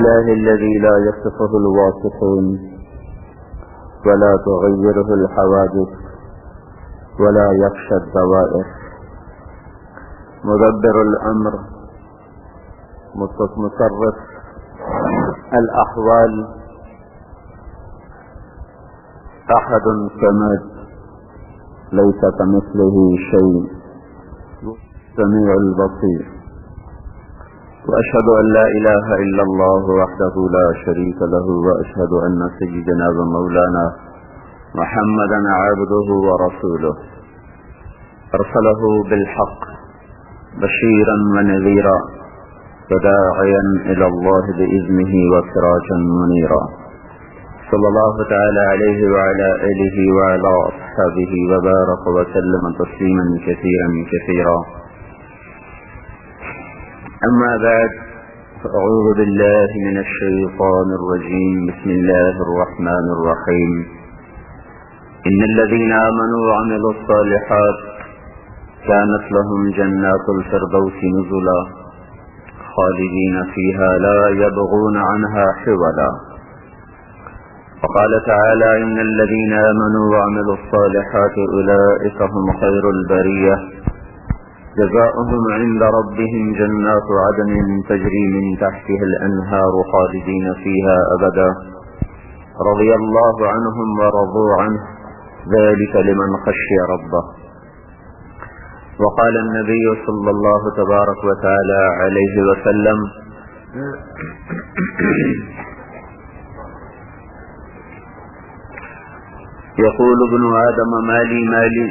الإله الذي لا يصفه الواصفون ولا تغيره الحوادث ولا يخشى الدوائر، مدبر الأمر، مصرف الأحوال، أحد صمد ليس كمثله شيء، السميع البصير. وأشهد أن لا إله إلا الله وحده لا شريك له، وأشهد أن سيدنا ومولانا محمدا عبده ورسوله، أرسله بالحق بشيرا ونذيرا وداعيا إلى الله بإذنه وسراجا منيرا، صلى الله تعالى عليه وعلى آله وعلى أصحابه وبارك وسلم تسليما كثيرا كثيرا. أما بعد، فأعوذ بالله من الشيطان الرجيم. بسم الله الرحمن الرحيم. إن الذين آمنوا وعملوا الصالحات كانت لهم جنات الفردوس نزلا خالدين فيها لا يبغون عنها حولا. وقال تعالى: إن الذين آمنوا وعملوا الصالحات أولئك هم خير البرية جزاؤهم عند ربهم جنات عدن تجري من تحتها الأنهار خالدين فيها أبدا رضي الله عنهم ورضوا عنه ذلك لمن خشي ربه. وقال النبي صلى الله تبارك وتعالى عليه وسلم: يقول ابن آدم مالي مالي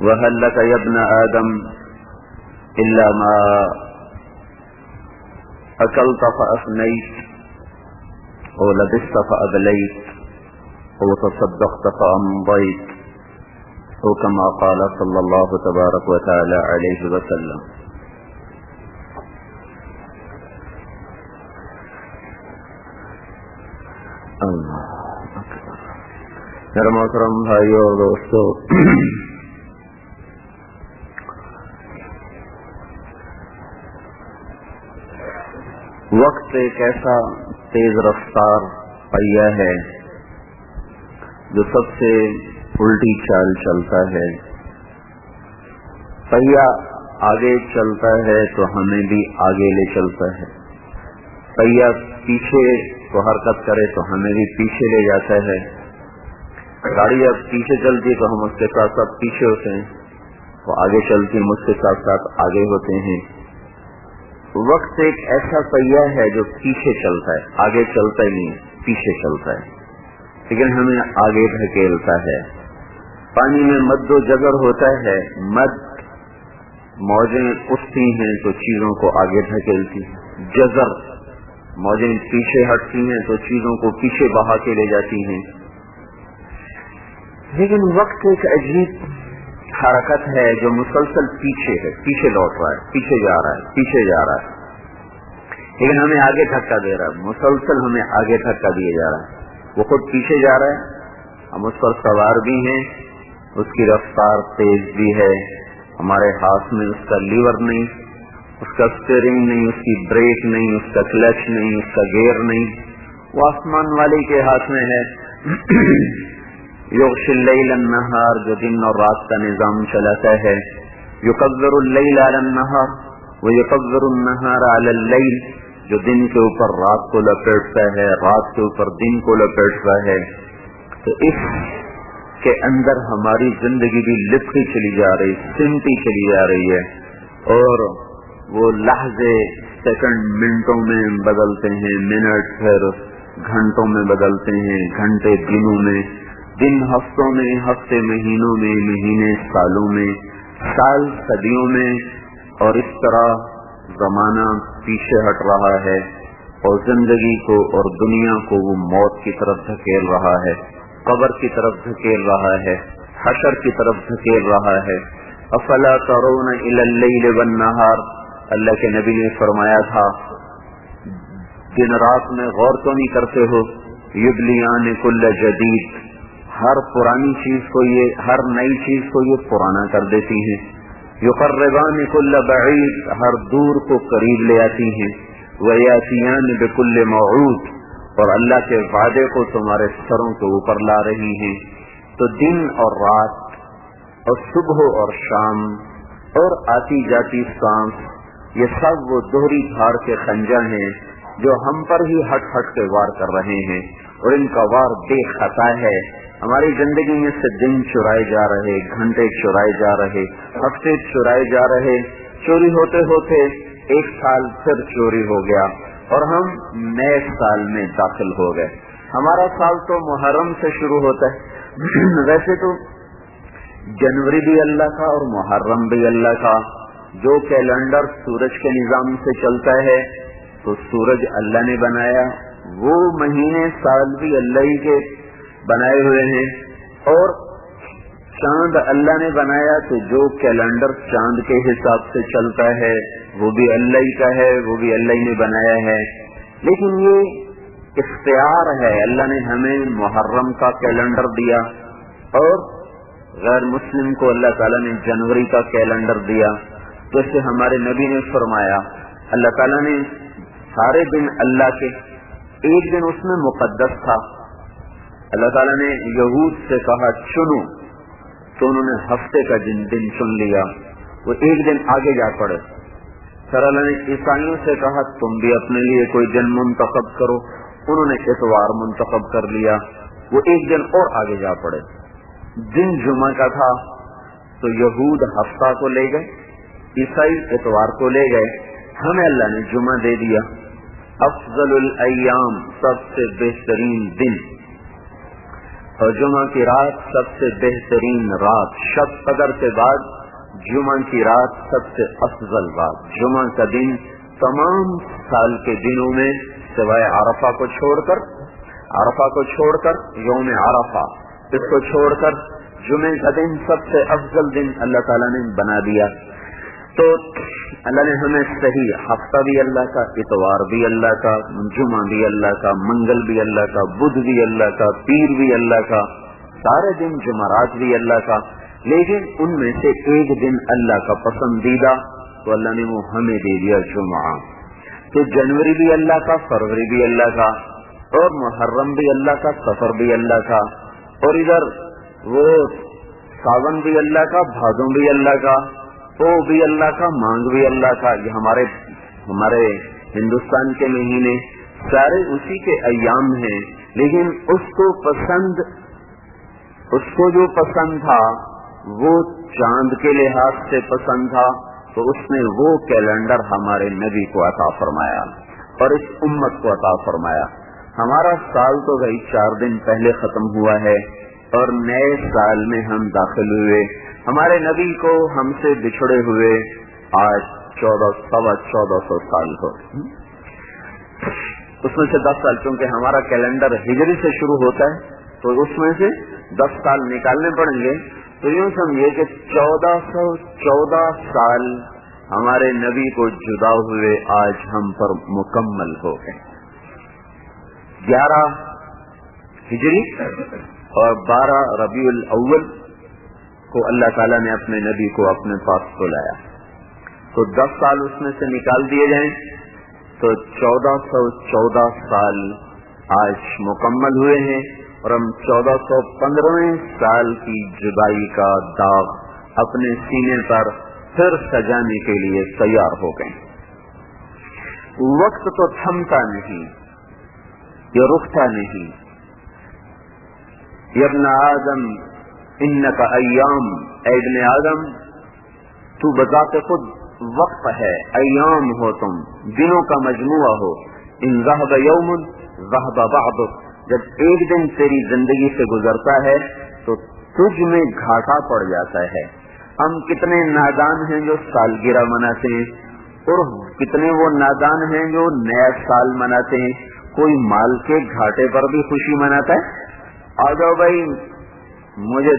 وهل لك يا ابن آدم إلا ما أكلت فأفنيت أو لبست فأبليت أو تصدقت فأمضيت، أو كما قال صلى الله تبارك وتعالى عليه وسلم. میرے محترم بھائیو اور دوستو، وقت ایک ایسا تیز رفتار پہیہ ہے جو سب سے الٹی چال چلتا ہے. پہیہ آگے چلتا ہے تو ہمیں بھی آگے لے چلتا ہے، پہیہ پیچھے کو حرکت کرے تو ہمیں بھی پیچھے لے جاتا ہے. گاڑی اب پیچھے چلتی تو ہم اس کے ساتھ ساتھ پیچھے ہوتے ہیں، وہ آگے چلتی ہم اس کے ساتھ ساتھ آگے ہوتے ہیں. وقت ایک ایسا پہیہ ہے جو پیچھے چلتا ہے، آگے چلتا ہی نہیں، پیچھے چلتا ہے، لیکن ہمیں آگے دھکیلتا ہے. پانی میں مد و جزر ہوتا ہے، مد موجیں اٹھتی ہیں تو چیزوں کو آگے دھکیلتی ہیں، جزر موجیں پیچھے ہٹتی ہیں تو چیزوں کو پیچھے بہا کے لے جاتی ہیں. لیکن وقت ایک عجیب حرکت ہے جو مسلسل پیچھے ہے، پیچھے لوٹ رہا ہے، پیچھے جا رہا ہے، پیچھے جا رہا ہے، لیکن ہمیں آگے دھکا دے رہا ہے، مسلسل ہمیں آگے دھکا دیا جا رہا ہے. وہ خود پیچھے جا رہا ہے، ہم اس پر سوار بھی ہیں، اس کی رفتار تیز بھی ہے، ہمارے ہاتھ میں اس کا لیور نہیں، اس کا اسٹیئرنگ نہیں، اس کی بریک نہیں، اس کا کلچ نہیں، اس کا گیئر نہیں، وہ آسمان والے کے ہاتھ میں ہے. یغشی اللیل النہار، جو دن اور رات کا نظام چلاتا ہے. یکور اللیل علی النہار ویکور النہار علی اللیل، جو دن کے اوپر رات کو لپیٹتا ہے، رات کے اوپر دن کو لپیٹتا ہے. تو اس کے اندر ہماری زندگی بھی لپٹی چلی جا رہی، سمٹی چلی جا رہی ہے، اور وہ لحظے سیکنڈ منٹوں میں بدلتے ہیں، منٹ پھر گھنٹوں میں بدلتے ہیں، گھنٹے دنوں میں، دن ہفتوں میں، ہفتے مہینوں میں، مہینے سالوں میں، سال صدیوں میں. اور اس طرح زمانہ پیچھے ہٹ رہا ہے اور زندگی کو اور دنیا کو وہ موت کی طرف دھکیل رہا ہے، قبر کی طرف دھکیل رہا ہے، حشر کی طرف دھکیل رہا ہے. افلا ترون الی اللیل والنہار، اللہ کے نبی نے فرمایا تھا دن رات میں غور تو نہیں کرتے ہو. یبلیان کل جدید، ہر پرانی چیز کو یہ، ہر نئی چیز کو یہ پرانا کر دیتی ہیں. یقربان کل بعید، ہر دور کو قریب لے آتی ہیں. وَيَأْتِيَانِ بِكُلِّ مَوْعُودٍ، اور اللہ کے وعدے کو تمہارے سروں کے اوپر لا رہی ہیں۔ تو دن اور رات اور صبح اور شام اور آتی جاتی سانس، یہ سب وہ دوہری دھار کے خنجر ہیں جو ہم پر ہی ہٹ ہٹ کے وار کر رہے ہیں، اور ان کا وار بے خطا ہے۔ ہماری زندگی میں سے دن چرائے جا رہے، گھنٹے چرائے جا رہے، ہفتے چرائے جا رہے، چوری ہوتے ہوتے ایک سال پھر چوری ہو گیا اور ہم نئے سال میں داخل ہو گئے۔ ہمارا سال تو محرم سے شروع ہوتا ہے، ویسے تو جنوری بھی اللہ کا اور محرم بھی اللہ کا۔ جو کیلنڈر سورج کے نظام سے چلتا ہے تو سورج اللہ نے بنایا، وہ مہینے سال بھی اللہ ہی کے بنائے ہوئے ہیں، اور چاند اللہ نے بنایا تو جو کیلنڈر چاند کے حساب سے چلتا ہے وہ بھی اللہ ہی کا ہے، وہ بھی اللہ ہی نے بنایا ہے۔ لیکن یہ اختیار ہے، اللہ نے ہمیں محرم کا کیلنڈر دیا اور غیر مسلم کو اللہ تعالیٰ نے جنوری کا کیلنڈر دیا۔ جیسے ہمارے نبی نے فرمایا، اللہ تعالیٰ نے سارے دن اللہ کے، ایک دن اس میں مقدس تھا۔ اللہ تعالیٰ نے یہود سے کہا چنو، تو انہوں نے ہفتے کا دن چن لیا، وہ ایک دن آگے جا پڑے۔ پھر اللہ نے عیسائیوں سے کہا تم بھی اپنے لیے کوئی دن منتخب کرو، انہوں نے اتوار منتخب کر لیا، وہ ایک دن اور آگے جا پڑے۔ دن جمعہ کا تھا تو یہود ہفتہ کو لے گئے، عیسائی اتوار کو لے گئے، ہمیں اللہ نے جمعہ دے دیا۔ افضل الایام، سب سے بہترین دن، اور جمعہ کی رات سب سے بہترین رات۔ شب قدر کے بعد جمعہ کی رات سب سے افضل رات۔ جمعہ کا دن تمام سال کے دنوں میں سوائے عرفہ کو چھوڑ کر یوم عرفہ اس کو چھوڑ کر جمعہ کا دن سب سے افضل دن اللہ تعالیٰ نے بنا دیا۔ تو اللہ نے ہمیں صحیح ہفتہ بھی اللہ کا، اتوار بھی اللہ کا، جمعہ بھی اللہ کا، منگل بھی اللہ کا، بدھ بھی اللہ کا، پیر بھی اللہ کا، سارے دن جمعرات بھی اللہ کا، لیکن ان میں سے ایک دن اللہ کا پسندیدہ، تو اللہ نے وہ ہمیں دے دیا جمعہ۔ تو جنوری بھی اللہ کا، فروری بھی اللہ کا، اور محرم بھی اللہ کا، سفر بھی اللہ کا، اور ادھر وہ ساون بھی اللہ کا، بھادوں بھی اللہ کا، او بھی اللہ کا، مانگ بھی اللہ کا۔ یہ ہمارے ہندوستان کے مہینے سارے اسی کے ایام ہیں، لیکن اس کو جو پسند تھا وہ چاند کے لحاظ سے پسند تھا، تو اس نے وہ کیلنڈر ہمارے نبی کو عطا فرمایا اور اس امت کو عطا فرمایا۔ ہمارا سال تو بھائی 4 دن پہلے ختم ہوا ہے اور نئے سال میں ہم داخل ہوئے۔ ہمارے نبی کو ہم سے بچھڑے ہوئے آج 1400 سال ہو۔ اس میں سے 10 سال، چونکہ ہمارا کیلنڈر ہجری سے شروع ہوتا ہے تو اس میں سے 10 سال نکالنے پڑیں گے، تو یوں سمجھیے کہ 1414 سال ہمارے نبی کو جدا ہوئے آج ہم پر مکمل ہو گئے۔ 11 ہجری اور 12 ربیع الاول کو اللہ تعالیٰ نے اپنے نبی کو اپنے پاس بلایا، تو 10 سال اس میں سے نکال دیے جائیں تو 1414 سال آج مکمل ہوئے ہیں، اور ہم 1415ویں سال کی جدائی کا داغ اپنے سینے پر پھر سجانے کے لیے تیار ہو گئے۔ وقت تو تھمتا نہیں، یہ رکتا نہیں۔ یا ابن آدم انک ایام، اے ابن آدم تو بذات خود وقت ہے، ایام ہو، تم دنوں کا مجموعہ ہو۔ ان ذہب یوم ذہب بعضک، جب ایک دن تیری زندگی سے گزرتا ہے تو تجھ میں گھاٹا پڑ جاتا ہے۔ ہم کتنے نادان ہیں جو سالگرہ مناتے ہیں، اور کتنے وہ نادان ہیں جو نیا سال مناتے ہیں۔ کوئی مال کے گھاٹے پر بھی خوشی مناتا ہے، آ جاؤ بھائی مجھے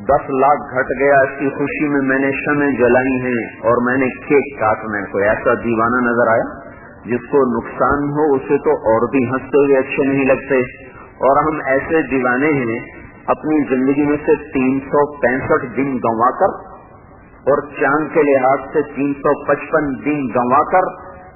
10 لاکھ گھٹ گیا، اس کی خوشی میں نے شمع جلائی ہیں اور میں نے کیک کاٹنا ہے۔ کوئی ایسا دیوانہ نظر آیا؟ جس کو نقصان ہو اسے تو اور بھی ہنستے ہوئے اچھے نہیں لگتے، اور ہم ایسے دیوانے ہیں اپنی زندگی میں سے 365 دن گنوا کر اور چاند کے لحاظ سے 355 دن گنوا کر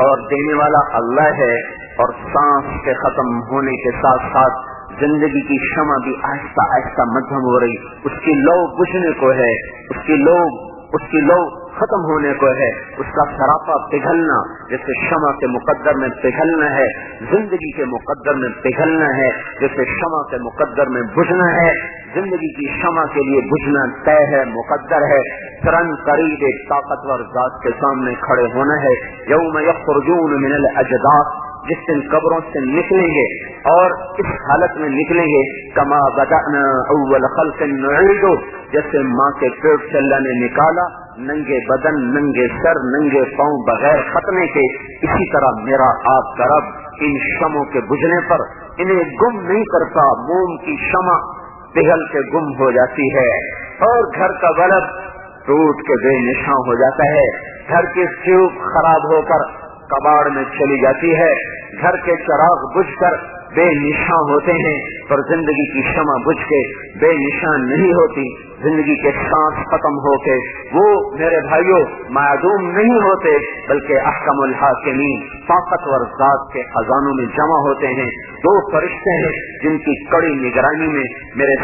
اور دینے والا اللہ ہے، اور سانس کے ختم ہونے کے ساتھ ساتھ زندگی کی شمع بھی آہستہ آہستہ مدھم ہو رہی، اس کی لو بجھنے کو ہے، اس کی لو ختم ہونے کو ہے، اس کا سراپا پگھلنا، جیسے شمع کے مقدر میں پگھلنا ہے، زندگی کے مقدر میں پگھلنا ہے، جیسے شمع کے مقدر میں بجھنا ہے، زندگی کی شمع کے لیے بجھنا طے ہے، مقدر ہے۔ ترن قریب ایک طاقتور ذات کے سامنے کھڑے ہونا ہے، یوم یخرجون من الاجداث، جس دن قبروں سے نکلیں گے اور اس حالت میں نکلیں گے کما بدأنا اول خلق نعید، جیسے ماں کے پیٹ سے اللہ نے نکالا، ننگے بدن، ننگے سر، ننگے پاؤں، بغیر ختنے کے، اسی طرح میرا آپ کا رب ان شمعوں کے بجھنے پر انہیں گم نہیں کرتا، موم کی شمع پگھل کے گم ہو جاتی ہے، اور گھر کا بلب ٹوٹ کے بے نشان ہو جاتا ہے، گھر کی ٹیوب خراب ہو کر کباڑ میں چلی جاتی ہے، گھر کے چراغ بجھ کر بے نشان ہوتے ہیں، پر زندگی کی شمع بجھ کے بے نشان نہیں ہوتی، زندگی کے سانس ختم ہو کے وہ میرے بھائیوں معدوم نہیں ہوتے، بلکہ احکم الحاکمین طاقتور ذات کے خزانوں میں جمع ہوتے ہیں۔ دو فرشتے ہیں جن کی کڑی نگرانی میں میرے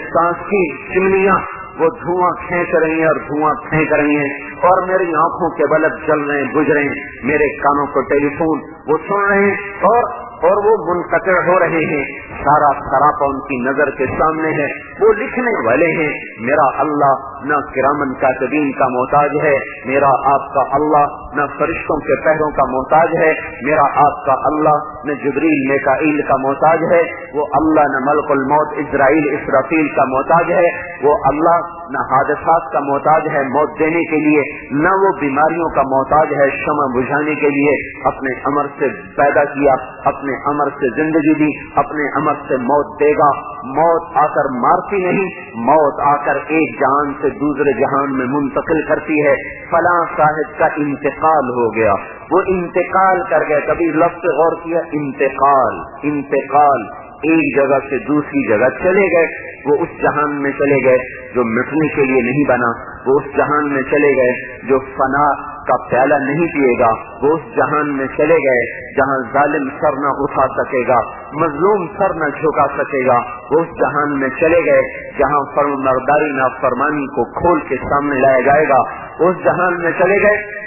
سانس کی چمنیاں وہ دھواں کھینچ رہی ہیں اور دھواں پھینک رہی ہیں، اور میری آنکھوں کے بلب جل رہے ہیں، بجھ رہے ہیں، میرے کانوں کو ٹیلی فون وہ سن رہے ہیں اور وہ منقطع ہو رہے ہیں، سارا سراپا ان کی نظر کے سامنے ہے، وہ لکھنے والے ہیں۔ میرا اللہ نہ کرامن کاتبین کا محتاج ہے، میرا آپ کا اللہ نہ فرشتوں کے پہروں کا محتاج ہے، میرا آپ کا اللہ نہ جبریل میکائیل کا محتاج ہے، وہ اللہ نہ ملک الموت اسرائیل اسرافیل کا محتاج ہے، وہ اللہ نہ حادثات کا محتاج ہے موت دینے کے لیے، نہ وہ بیماریوں کا محتاج ہے شمع بجھانے کے لیے۔ اپنے امر سے پیدا کیا، اپنے امر سے زندگی دی، اپنے امر سے موت دے گا۔ موت آ کر مارتی نہیں، موت آ کر ایک جہان سے دوسرے جہان میں منتقل کرتی ہے۔ فلاں صاحب کا انتقال ہو گیا، وہ انتقال کر گئے، کبھی لفظ غور کیا، انتقال ایک جگہ سے دوسری جگہ چلے گئے، وہ اس جہان میں چلے گئے جو مٹنے کے لیے نہیں بنا، وہ اس جہان میں چلے گئے جو فنا کا پیالہ نہیں پیے گا، وہ اس جہان میں چلے گئے جہاں ظالم سر نہ اٹھا سکے گا، مظلوم سر نہ جھکا سکے گا، وہ اس جہان میں چلے گئے جہاں فرمانبرداری نافرمانی کو کھول کے سامنے لایا جائے گا، وہ اس جہان میں چلے گئے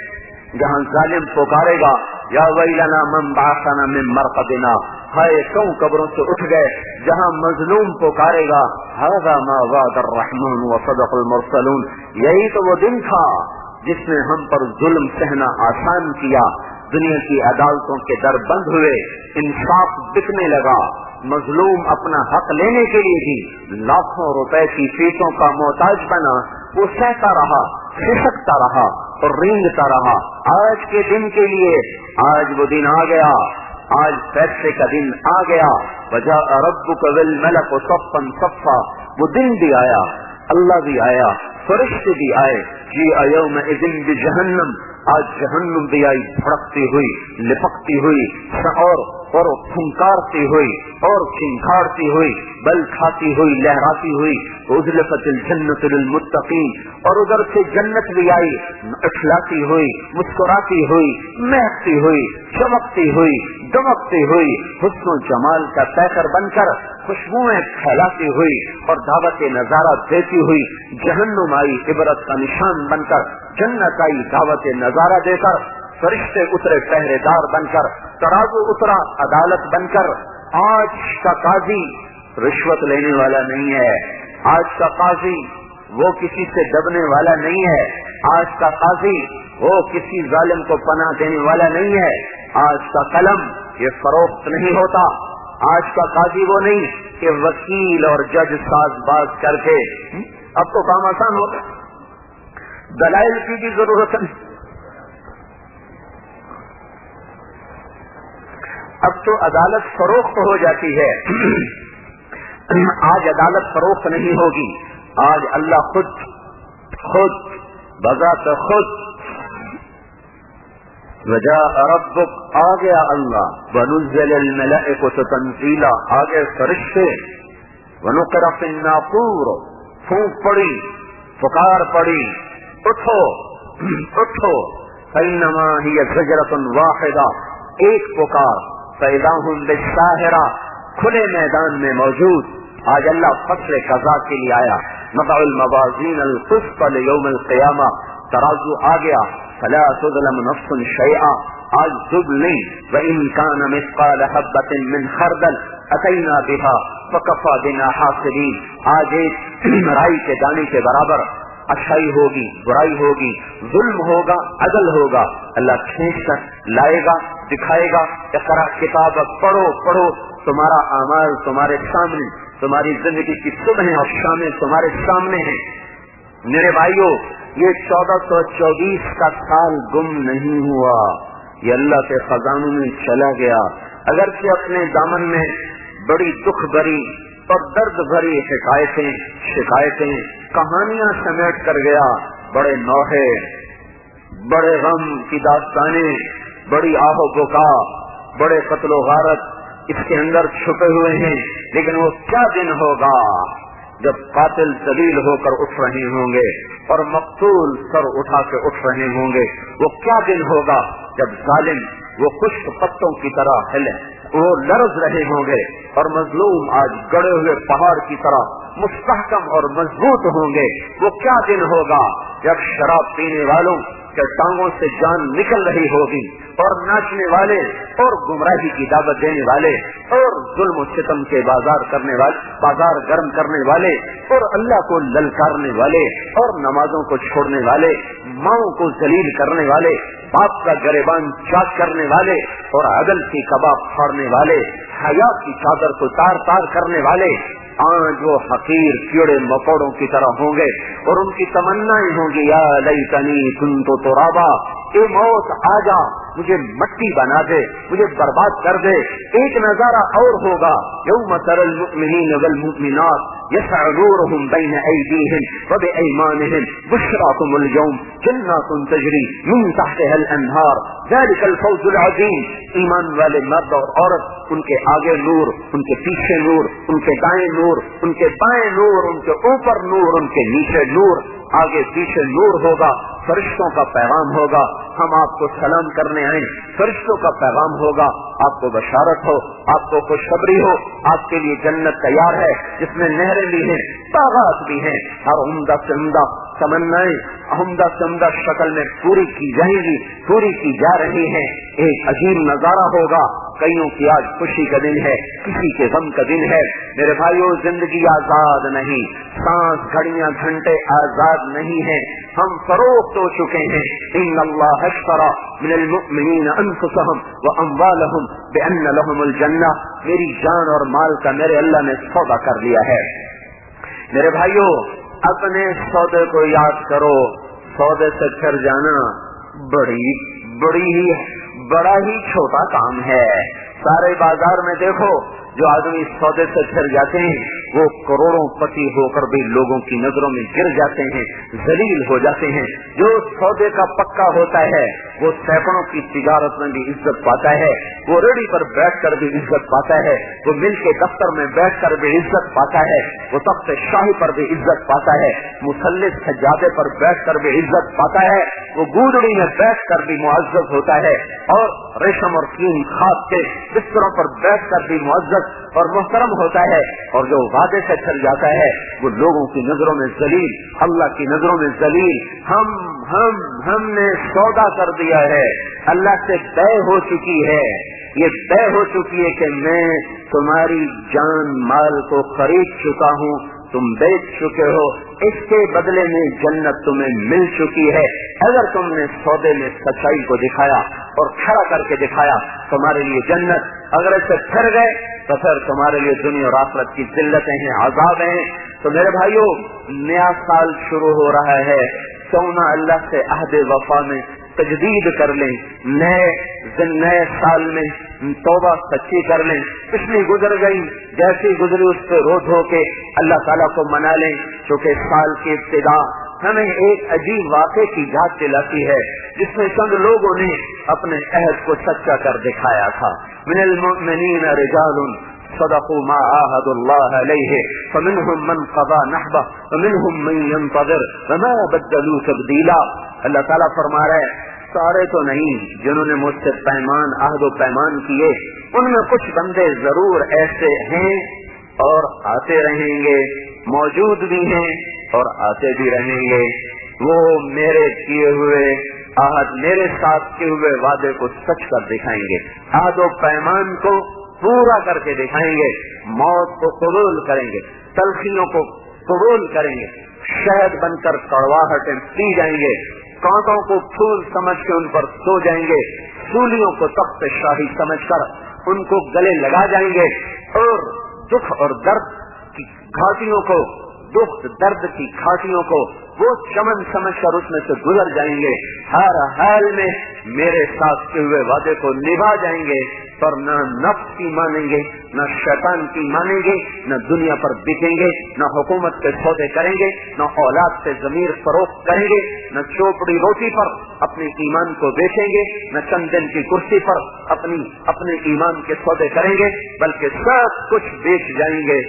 جہاں ظالم پکارے گا یا ویلنا من بعثنا من مرقدنا، ہائے کیوں قبروں سے اٹھ گئے، جہاں مظلوم پکارے گا ھذا ما وعد الرحمن وصدق المرسلون، یہی تو وہ دن تھا جس نے ہم پر ظلم سہنا آسان کیا، دنیا کی عدالتوں کے در بند ہوئے، انصاف بکنے لگا، مظلوم اپنا حق لینے کے لیے بھی لاکھوں روپے کی فیسوں کا محتاج بنا، وہ سہتا رہا، کھسکتا رہا اور رینگتا رہا۔ آج کے دن کے لیے آج وہ دن آ گیا، آج فیصلے کا دن آ گیا، وجاء ربک والملک صفا صفا، وہ دن بھی آیا، اللہ بھی آیا، فرشتے بھی آئے، جی یومئذ بجہنم، آج جہنم بھی آئی بھڑکتی ہوئی، لپکتی ہوئی اور پھنکارتی ہوئی اور کھنکھاڑتی ہوئی، بل کھاتی ہوئی، لہراتی ہوئی، ازلفت الجنت للمتقین، اور ادھر سے جنت بھی آئی اٹھلاتی ہوئی، مسکراتی ہوئی، مہکتی ہوئی، چمکتی ہوئی، دمکتی ہوئی، حسن و جمال کا پیکر بن کر خوشبوئیں پھیلاتی ہوئی اور دعوت نظارہ دیتی ہوئی، جہنم آئی عبرت کا نشان بن کر، جنت آئی دعوت نظارہ دے کر، فرشتے اترے پہرے دار بن کر، ترازو اترا عدالت بن کر۔ آج کا قاضی رشوت لینے والا نہیں ہے، آج کا قاضی وہ کسی سے دبنے والا نہیں ہے، آج کا قاضی وہ کسی ظالم کو پناہ دینے والا نہیں ہے، آج کا قلم یہ فروخت نہیں ہوتا، آج کا قاضی وہ نہیں کہ وکیل اور جج ساز باز کر کے، اب تو کام آسان ہوگا، دلائل کی بھی ضرورت نہیں، اب تو عدالت فروخت ہو جاتی ہے۔ آج عدالت فروخت نہیں ہوگی، آج اللہ خود بذات خود وجاء ربک، آ گیا اللہ، ونزل الملائکۃ تنزیلا، آگے فرشتے، ونقر فی الناقور، پھونک پڑی، پکار پڑی، اٹھو اٹھو، فإنما هي زجرة واحدہ، ایک پکار، فإذا هم بالساہرہ، کھلے میدان میں موجود۔ آج اللہ فصل قضا کے لیے آیا، نضع الموازین القسط لیوم القیامہ، ترازو آ گیا، فلا تظلم نفس شیئا، آج ظلم نہیں، وإن كان مثقال حبة من خردل أتينا بها فكفى بنا حاسبين، آج ایک رائی کے دانے کے برابر اچھائی ہوگی، برائی ہوگی، ظلم ہوگا، عدل ہوگا، اللہ کھینچ کر لائے گا، دکھائے گا، اقرا کتابک، پڑھو پڑھو، تمہارا اعمال تمہارے سامنے، تمہاری زندگی کی صبح اور شامیں تمہارے سامنے ہیں۔ میرے بھائیوں، یہ 1424 کا سال گم نہیں ہوا، یہ اللہ کے خزانوں میں چلا گیا، اگرچہ اپنے دامن میں بڑی دکھ بھری اور درد بھری شکایتیں کہانیاں سمیٹ کر گیا، بڑے نوحے، بڑے غم کی داستانیں، بڑی آہ و بکا، بڑے قتل و غارت اس کے اندر چھپے ہوئے ہیں۔ لیکن وہ کیا دن ہوگا جب قاتل ذلیل ہو کر اٹھ رہے ہوں گے اور مقتول سر اٹھا کے اٹھ رہے ہوں گے، وہ کیا دن ہوگا جب ظالم وہ خشک پتوں کی طرح ہلے، وہ لرز رہے ہوں گے، اور مظلوم آج گڑے ہوئے پہاڑ کی طرح مستحکم اور مضبوط ہوں گے۔ وہ کیا دن ہوگا جب شراب پینے والوں کے ٹانگوں سے جان نکل رہی ہوگی، اور ناچنے والے اور گمراہی کی دعوت دینے والے اور ظلم و ستم کے بازار گرم کرنے والے اور اللہ کو للکارنے والے اور نمازوں کو چھوڑنے والے، ماؤں کو ذلیل کرنے والے، باپ کا گریبان چاک کرنے والے اور عدل کی کباب پھاڑنے والے، حیا کی چادر کو تار تار کرنے والے، آج وہ حقیر کیڑے مکوڑوں کی طرح ہوں گے، اور ان کی تمنائیں ہوں گی، یا لیتنی کنت ترابا، اے موت آ جا، مجھے مٹی بنا دے، مجھے برباد کر دے۔ ایک نظارہ اور ہوگا، یوم تری المؤمنین والمؤمنات یسعی نورهم بین ایدیہم وبایمانہم بشراکم اليوم جنات تجری من تحتها الانہار ذلک الفوز العظیم۔ ایمان والے مرد اور عورت، ان کے آگے نور، ان کے پیچھے نور، ان کے دائیں نور، ان کے بائیں نور، ان کے اوپر نور، ان کے نیچے نور، آگے پیچھے نور ہوگا۔ فرشتوں کا پیغام ہوگا، ہم آپ کو سلام کرنے آئیں، فرشتوں کا پیغام ہوگا، آپ کو بشارت ہو، آپ کو خوشخبری ہو، آپ کے لیے جنت تیار ہے جس میں نہریں بھی ہیں، باغات بھی ہیں، ہر عمدہ سے عمدہ تمنائیں عمدہ سے عمدہ شکل میں پوری کی جائیں گی، پوری کی جا رہی ہیں۔ ایک عجیب نظارہ ہوگا، کئیوں کی آج خوشی کا دن ہے، کسی کے غم کا دن ہے۔ میرے بھائیوں، زندگی آزاد نہیں، سانس گھڑیاں گھنٹے آزاد نہیں ہیں، ہم فروخت ہو چکے ہیں۔ ان اللہ اشتری من المؤمنین انفسهم واموالهم بان لهم الجنہ، میری جان اور مال کا میرے اللہ نے سودا کر لیا ہے۔ میرے بھائیوں، اپنے سودے کو یاد کرو، سودے سے پھر جانا بڑا ہی چھوٹا کام ہے۔ سارے بازار میں دیکھو، جو آدمی سودے سے پھر جاتے ہیں وہ کروڑوں پتی ہو کر بھی لوگوں کی نظروں میں گر جاتے ہیں، ذلیل ہو جاتے ہیں۔ جو سودے کا پکا ہوتا ہے وہ سینکڑوں کی تجارت میں بھی عزت پاتا ہے، وہ ریڑھی پر بیٹھ کر بھی عزت پاتا ہے، وہ مل کے دفتر میں بیٹھ کر بھی عزت پاتا ہے، وہ تخت شاہی پر بھی عزت پاتا ہے، مثلث سجادے پر بیٹھ کر بھی عزت پاتا ہے، وہ گودڑی میں بیٹھ کر بھی معزز ہوتا ہے، اور ریشم اور کین خاص کے بستروں پر بیٹھ کر بھی معزز اور محترم ہوتا ہے۔ اور جو وعدے سے چل جاتا ہے وہ لوگوں کی نظروں میں ذلیل، اللہ کی نظروں میں ذلیل۔ ہم نے سودا کر دیا ہے، اللہ سے طے ہو چکی ہے، یہ طے ہو چکی ہے کہ میں تمہاری جان مال کو خرید چکا ہوں، تم بیچ چکے ہو، اس کے بدلے میں جنت تمہیں مل چکی ہے۔ اگر تم نے سودے میں سچائی کو دکھایا اور کھڑا کر کے دکھایا، تمہارے لیے جنت، اگر اسے پھر گئے تو پھر تمہارے لیے دنیا اور آخرت کی ذلتیں ہیں، عذاب ہیں۔ تو میرے بھائیوں، نیا سال شروع ہو رہا ہے، کیوں نہ اللہ سے عہد وفا میں تجدید کر لیں، نئے سال میں توبہ سچی کر لیں۔ پچھلی گزر گئی، جیسی گزری اس پہ رو دھو کے اللہ تعالیٰ کو منا لیں، چونکہ سال کی ابتدا ہمیں ایک عجیب واقعے کی یاد دلاتی ہے جس میں چند لوگوں نے اپنے عہد کو سچا کر دکھایا تھا۔ من المؤمنین رجال صدقوا ما عاهدوا الله عليه فمنهم من قضى نحبه ومنهم من ينتظر وما بدلوا تبديلا۔ اللہ تعالیٰ فرما رہا ہے سارے تو نہیں، جنہوں نے مجھ سے پیمان عہد و پیمان کیے ان میں کچھ بندے ضرور ایسے ہیں اور آتے رہیں گے، موجود بھی ہیں اور آتے بھی رہیں گے، وہ میرے کیے ہوئے عہد، میرے ساتھ کیے ہوئے وعدے کو سچ کر دکھائیں گے، عہد و پیمان کو پورا کر کے دکھائیں گے، موت کو قبول کریں گے، تلخیوں کو قبول کریں گے، شہد بن کر کڑواہٹیں پی جائیں گے، کانٹوں کو پھول سمجھ کے ان پر سو جائیں گے، سولیوں کو تخت شاہی سمجھ کر ان کو گلے لگا جائیں گے، اور دکھ اور درد کی گھاٹیوں کو، دکھ درد کی گھاٹیوں کو وہ چمن سمجھ کر اس میں سے گزر جائیں گے، ہر حال میں میرے ساتھ کے ہوئے وعدے کو نبھا جائیں گے، پر نہ نفس کی مانیں گے، نہ شیطان کی مانیں گے، نہ دنیا پر بکیں گے، نہ حکومت کے سودے کریں گے، نہ اولاد سے ضمیر فروخت کریں گے، نہ چوپڑی روٹی پر اپنے ایمان کو بیچیں گے، نہ چند دن کی کرسی پر اپنے ایمان کے سودے کریں گے، بلکہ سب کچھ بیچ جائیں گے،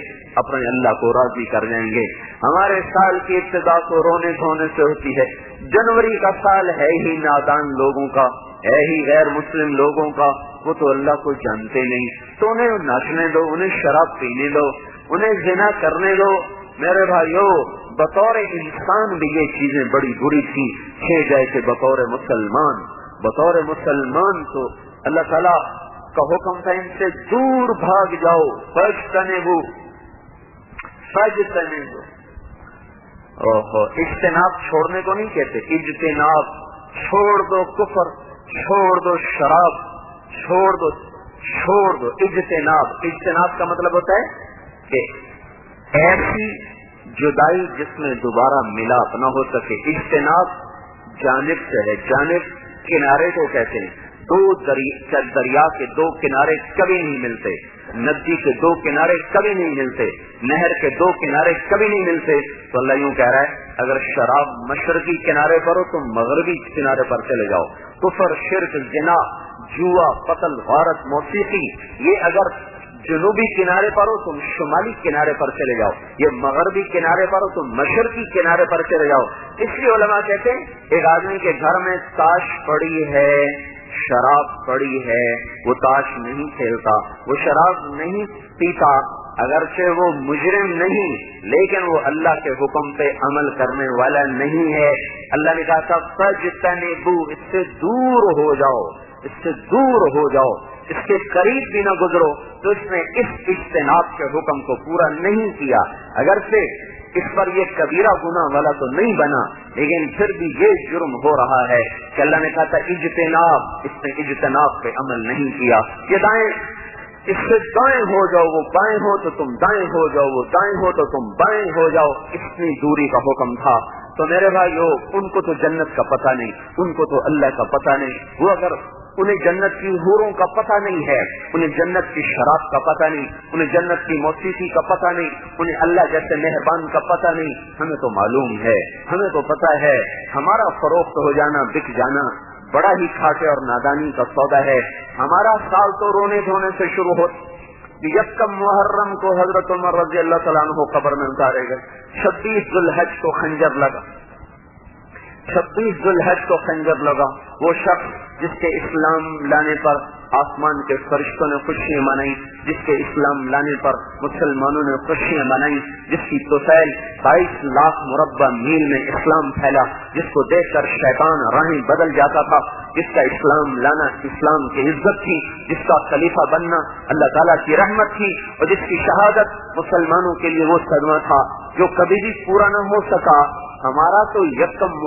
اپنے اللہ کو راضی کر جائیں گے۔ ہمارے سال کی ابتدا تو رونے دھونے سے ہوتی ہے، جنوری کا سال ہے ہی نادان لوگوں کا، ہے ہی غیر مسلم لوگوں کا، وہ تو اللہ کو جانتے نہیں، تو انہیں ناچنے دو، انہیں شراب پینے دو، انہیں زنا کرنے دو۔ میرے بھائیو، بطور انسان بھی یہ چیزیں بڑی بری تھی، جیسے بطور مسلمان تو اللہ تعالیٰ کا حکم تھا ان سے دور بھاگ جاؤ، فاجتنبوا۔ اجتناب چھوڑنے کو نہیں کہتے، اجتناب، چھوڑ دو کفر، چھوڑ دو شراب، چھوڑ دو اجتناب کا مطلب ہوتا ہے کہ ایسی جدائی جس میں دوبارہ ملاپ نہ ہو سکے۔ اجتناب جانب سے ہے، جانب کنارے کو کہتے ہیں، دریا کے دو کنارے کبھی نہیں ملتے، ندی کے دو کنارے کبھی نہیں ملتے، نہر کے دو کنارے کبھی نہیں ملتے، تو اللہ یوں کہہ رہا ہے اگر شراب مشرقی کنارے پر ہو تو مغربی کنارے پر چلے جاؤ، کفر، شرک، زنا، جوا، قتل، غارت، موسیقی، یہ اگر جنوبی کنارے پر ہو تم شمالی کنارے پر چلے جاؤ، یہ مغربی کنارے پر ہو تم مشرقی کنارے پر چلے جاؤ۔ اس لیے علماء کہتے ہیں ایک آدمی کے گھر میں تاش پڑی ہے، شراب پڑی ہے، وہ تاش نہیں کھیلتا، وہ شراب نہیں پیتا، اگرچہ وہ مجرم نہیں لیکن وہ اللہ کے حکم پہ عمل کرنے والا نہیں ہے۔ اللہ نے کہا تھا فاجتنبوا، اس سے دور ہو جاؤ، اس سے دور ہو جاؤ، اس کے قریب بھی نہ گزرو۔ تو اس نے اس اجتناب کے حکم کو پورا نہیں کیا، اگرچہ اس پر یہ کبیرہ گناہ والا تو نہیں بنا، لیکن پھر بھی یہ جرم ہو رہا ہے کہ اللہ نے کہا تھا اجتناب، اس نے اجتناب پہ عمل نہیں کیا۔ یہ دائیں، اس سے دائیں ہو جاؤ، وہ بائیں ہو تو تم دائیں ہو جاؤ، وہ دائیں ہو تو تم بائیں ہو جاؤ، اتنی دوری کا حکم تھا۔ تو میرے بھائیو، ان کو تو جنت کا پتہ نہیں، ان کو تو اللہ کا پتہ نہیں، وہ اگر انہیں جنت کی حوروں کا پتہ نہیں ہے، انہیں جنت کی شراب کا پتہ نہیں، انہیں جنت کی موسیقی کا پتہ نہیں، انہیں اللہ جیسے مہربان کا پتہ نہیں، ہمیں تو معلوم ہے، ہمیں تو پتہ ہے، ہمارا فروخت ہو جانا، بک جانا بڑا ہی کھاٹے اور نادانی کا سودا ہے۔ ہمارا سال تو رونے دھونے سے شروع ہو، یکم محرم کو حضرت عمر رضی اللہ تعالیٰ عنہ قبر میں اتارے گئے، 26 ذوالحج کو خنجر لگا، 26 ذوالحج کو خنجر لگا۔ وہ شخص جس کے اسلام لانے پر آسمان کے فرشتوں نے خوشیاں منائی، جس کے اسلام لانے پر مسلمانوں نے خوشیاں منائی، جس کی طفیل 22 لاکھ مربع میل میں اسلام پھیلا، جس کو دیکھ کر شیطان راہیں بدل جاتا تھا، جس کا اسلام لانا اسلام کی عزت تھی، جس کا خلیفہ بننا اللہ تعالیٰ کی رحمت تھی، اور جس کی شہادت مسلمانوں کے لیے وہ صدمہ تھا جو کبھی بھی پورا نہ ہو سکا۔ ہمارا تو یکم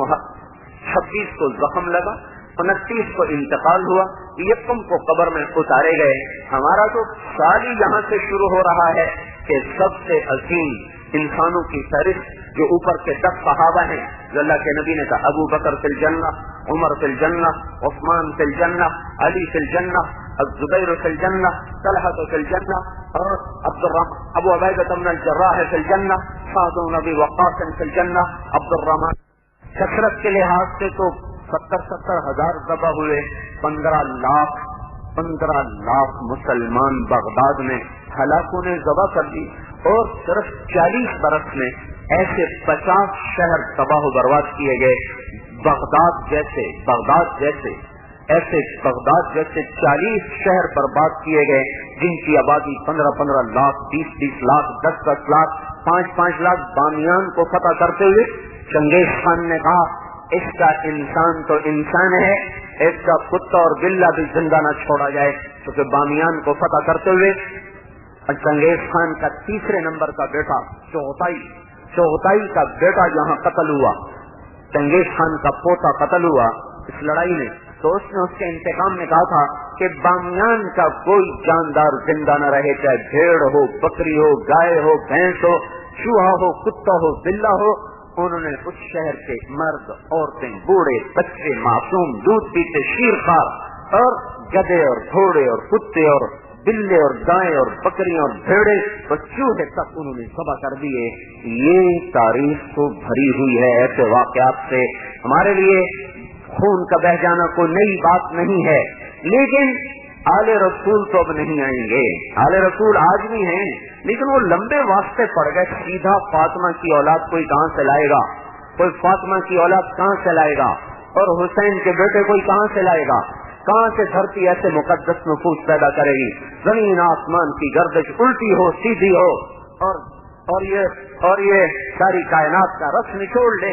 26 کو زخم لگا، 29 کو انتقال ہوا، یکم کو قبر میں اتارے گئے۔ ہمارا تو سال ہی یہاں سے شروع ہو رہا ہے کہ سب سے عظیم انسانوں کی فہرست جو اوپر کے 10 صحابہ ہیں، جو اللہ کے نبی نے کہا ابو بکر فی الجنہ، عمر فی الجنہ، عثمان فی الجنہ، علی فی الجنہ، الزبیر فی الجنہ، طلحہ فی الجنہ، اور ابو عبیدہ بن الجراح فی الجنہ، سعد بن ابی وقاص فی الجنہ، عبد الرحمن۔ کثرت کے لحاظ سے تو 70 ہزار ذبح ہوئے، 15 لاکھ مسلمان بغداد میں ہلاکوں نے ذبح کر دی، اور صرف 40 برس میں ایسے 50 شہر تباہ و برباد کیے گئے. بغداد جیسے ایسے بغداد جیسے 40 شہر برباد کیے گئے جن کی آبادی 15-15 لاکھ 20-20 لاکھ 10-10 لاکھ 5-5 لاکھ. بامیان کو فتح کرتے ہوئے چنگیز خان نے کہا اس کا انسان تو انسان ہے, اس کا کتا اور بلا بھی زندہ نہ چھوڑا جائے. کیونکہ بامیان کو فتح کرتے ہوئے چنگیز خان کا 3 نمبر کا بیٹا چغتائی کا بیٹا جہاں قتل ہوا, چنگیز خان کا پوتا قتل ہوا اس لڑائی میں, تو اس نے اس کے انتقام میں کہا تھا کہ بامیان کا کوئی جاندار زندہ نہ رہے, چاہے بھیڑ ہو, بکری ہو, گائے ہو, بھینس ہو, چوہا ہو, کتا ہو, بلا ہو. انہوں نے اس شہر کے مرد, عورتیں, بوڑھے, بچے, معصوم, دودھ پیتے شیرخوار اور گدھے اور گھوڑے اور کتے اور بلے اور گائے اور بکریاں اور بھیڑے اور چوہے تک انہوں نے ذبح کر دیے. یہ تاریخ تو بھری ہوئی ہے ایسے واقعات سے. ہمارے لیے خون کا بہ جانا کوئی نئی بات نہیں ہے, لیکن آل رسول تو اب نہیں آئیں گے. آل رسول آج بھی ہیں لیکن وہ لمبے واسطے پڑ گئے. سیدھا فاطمہ کی اولاد کوئی کہاں سے لائے گا, کوئی فاطمہ کی اولاد کہاں سے لائے گا, اور حسین کے بیٹے کوئی کہاں سے لائے گا. کہاں سے دھرتی ایسے مقدس نفوس پیدا کرے گی. زمین آسمان کی گردش الٹی ہو سیدھی ہو اور یہ ساری کائنات کا رس نچوڑ لے,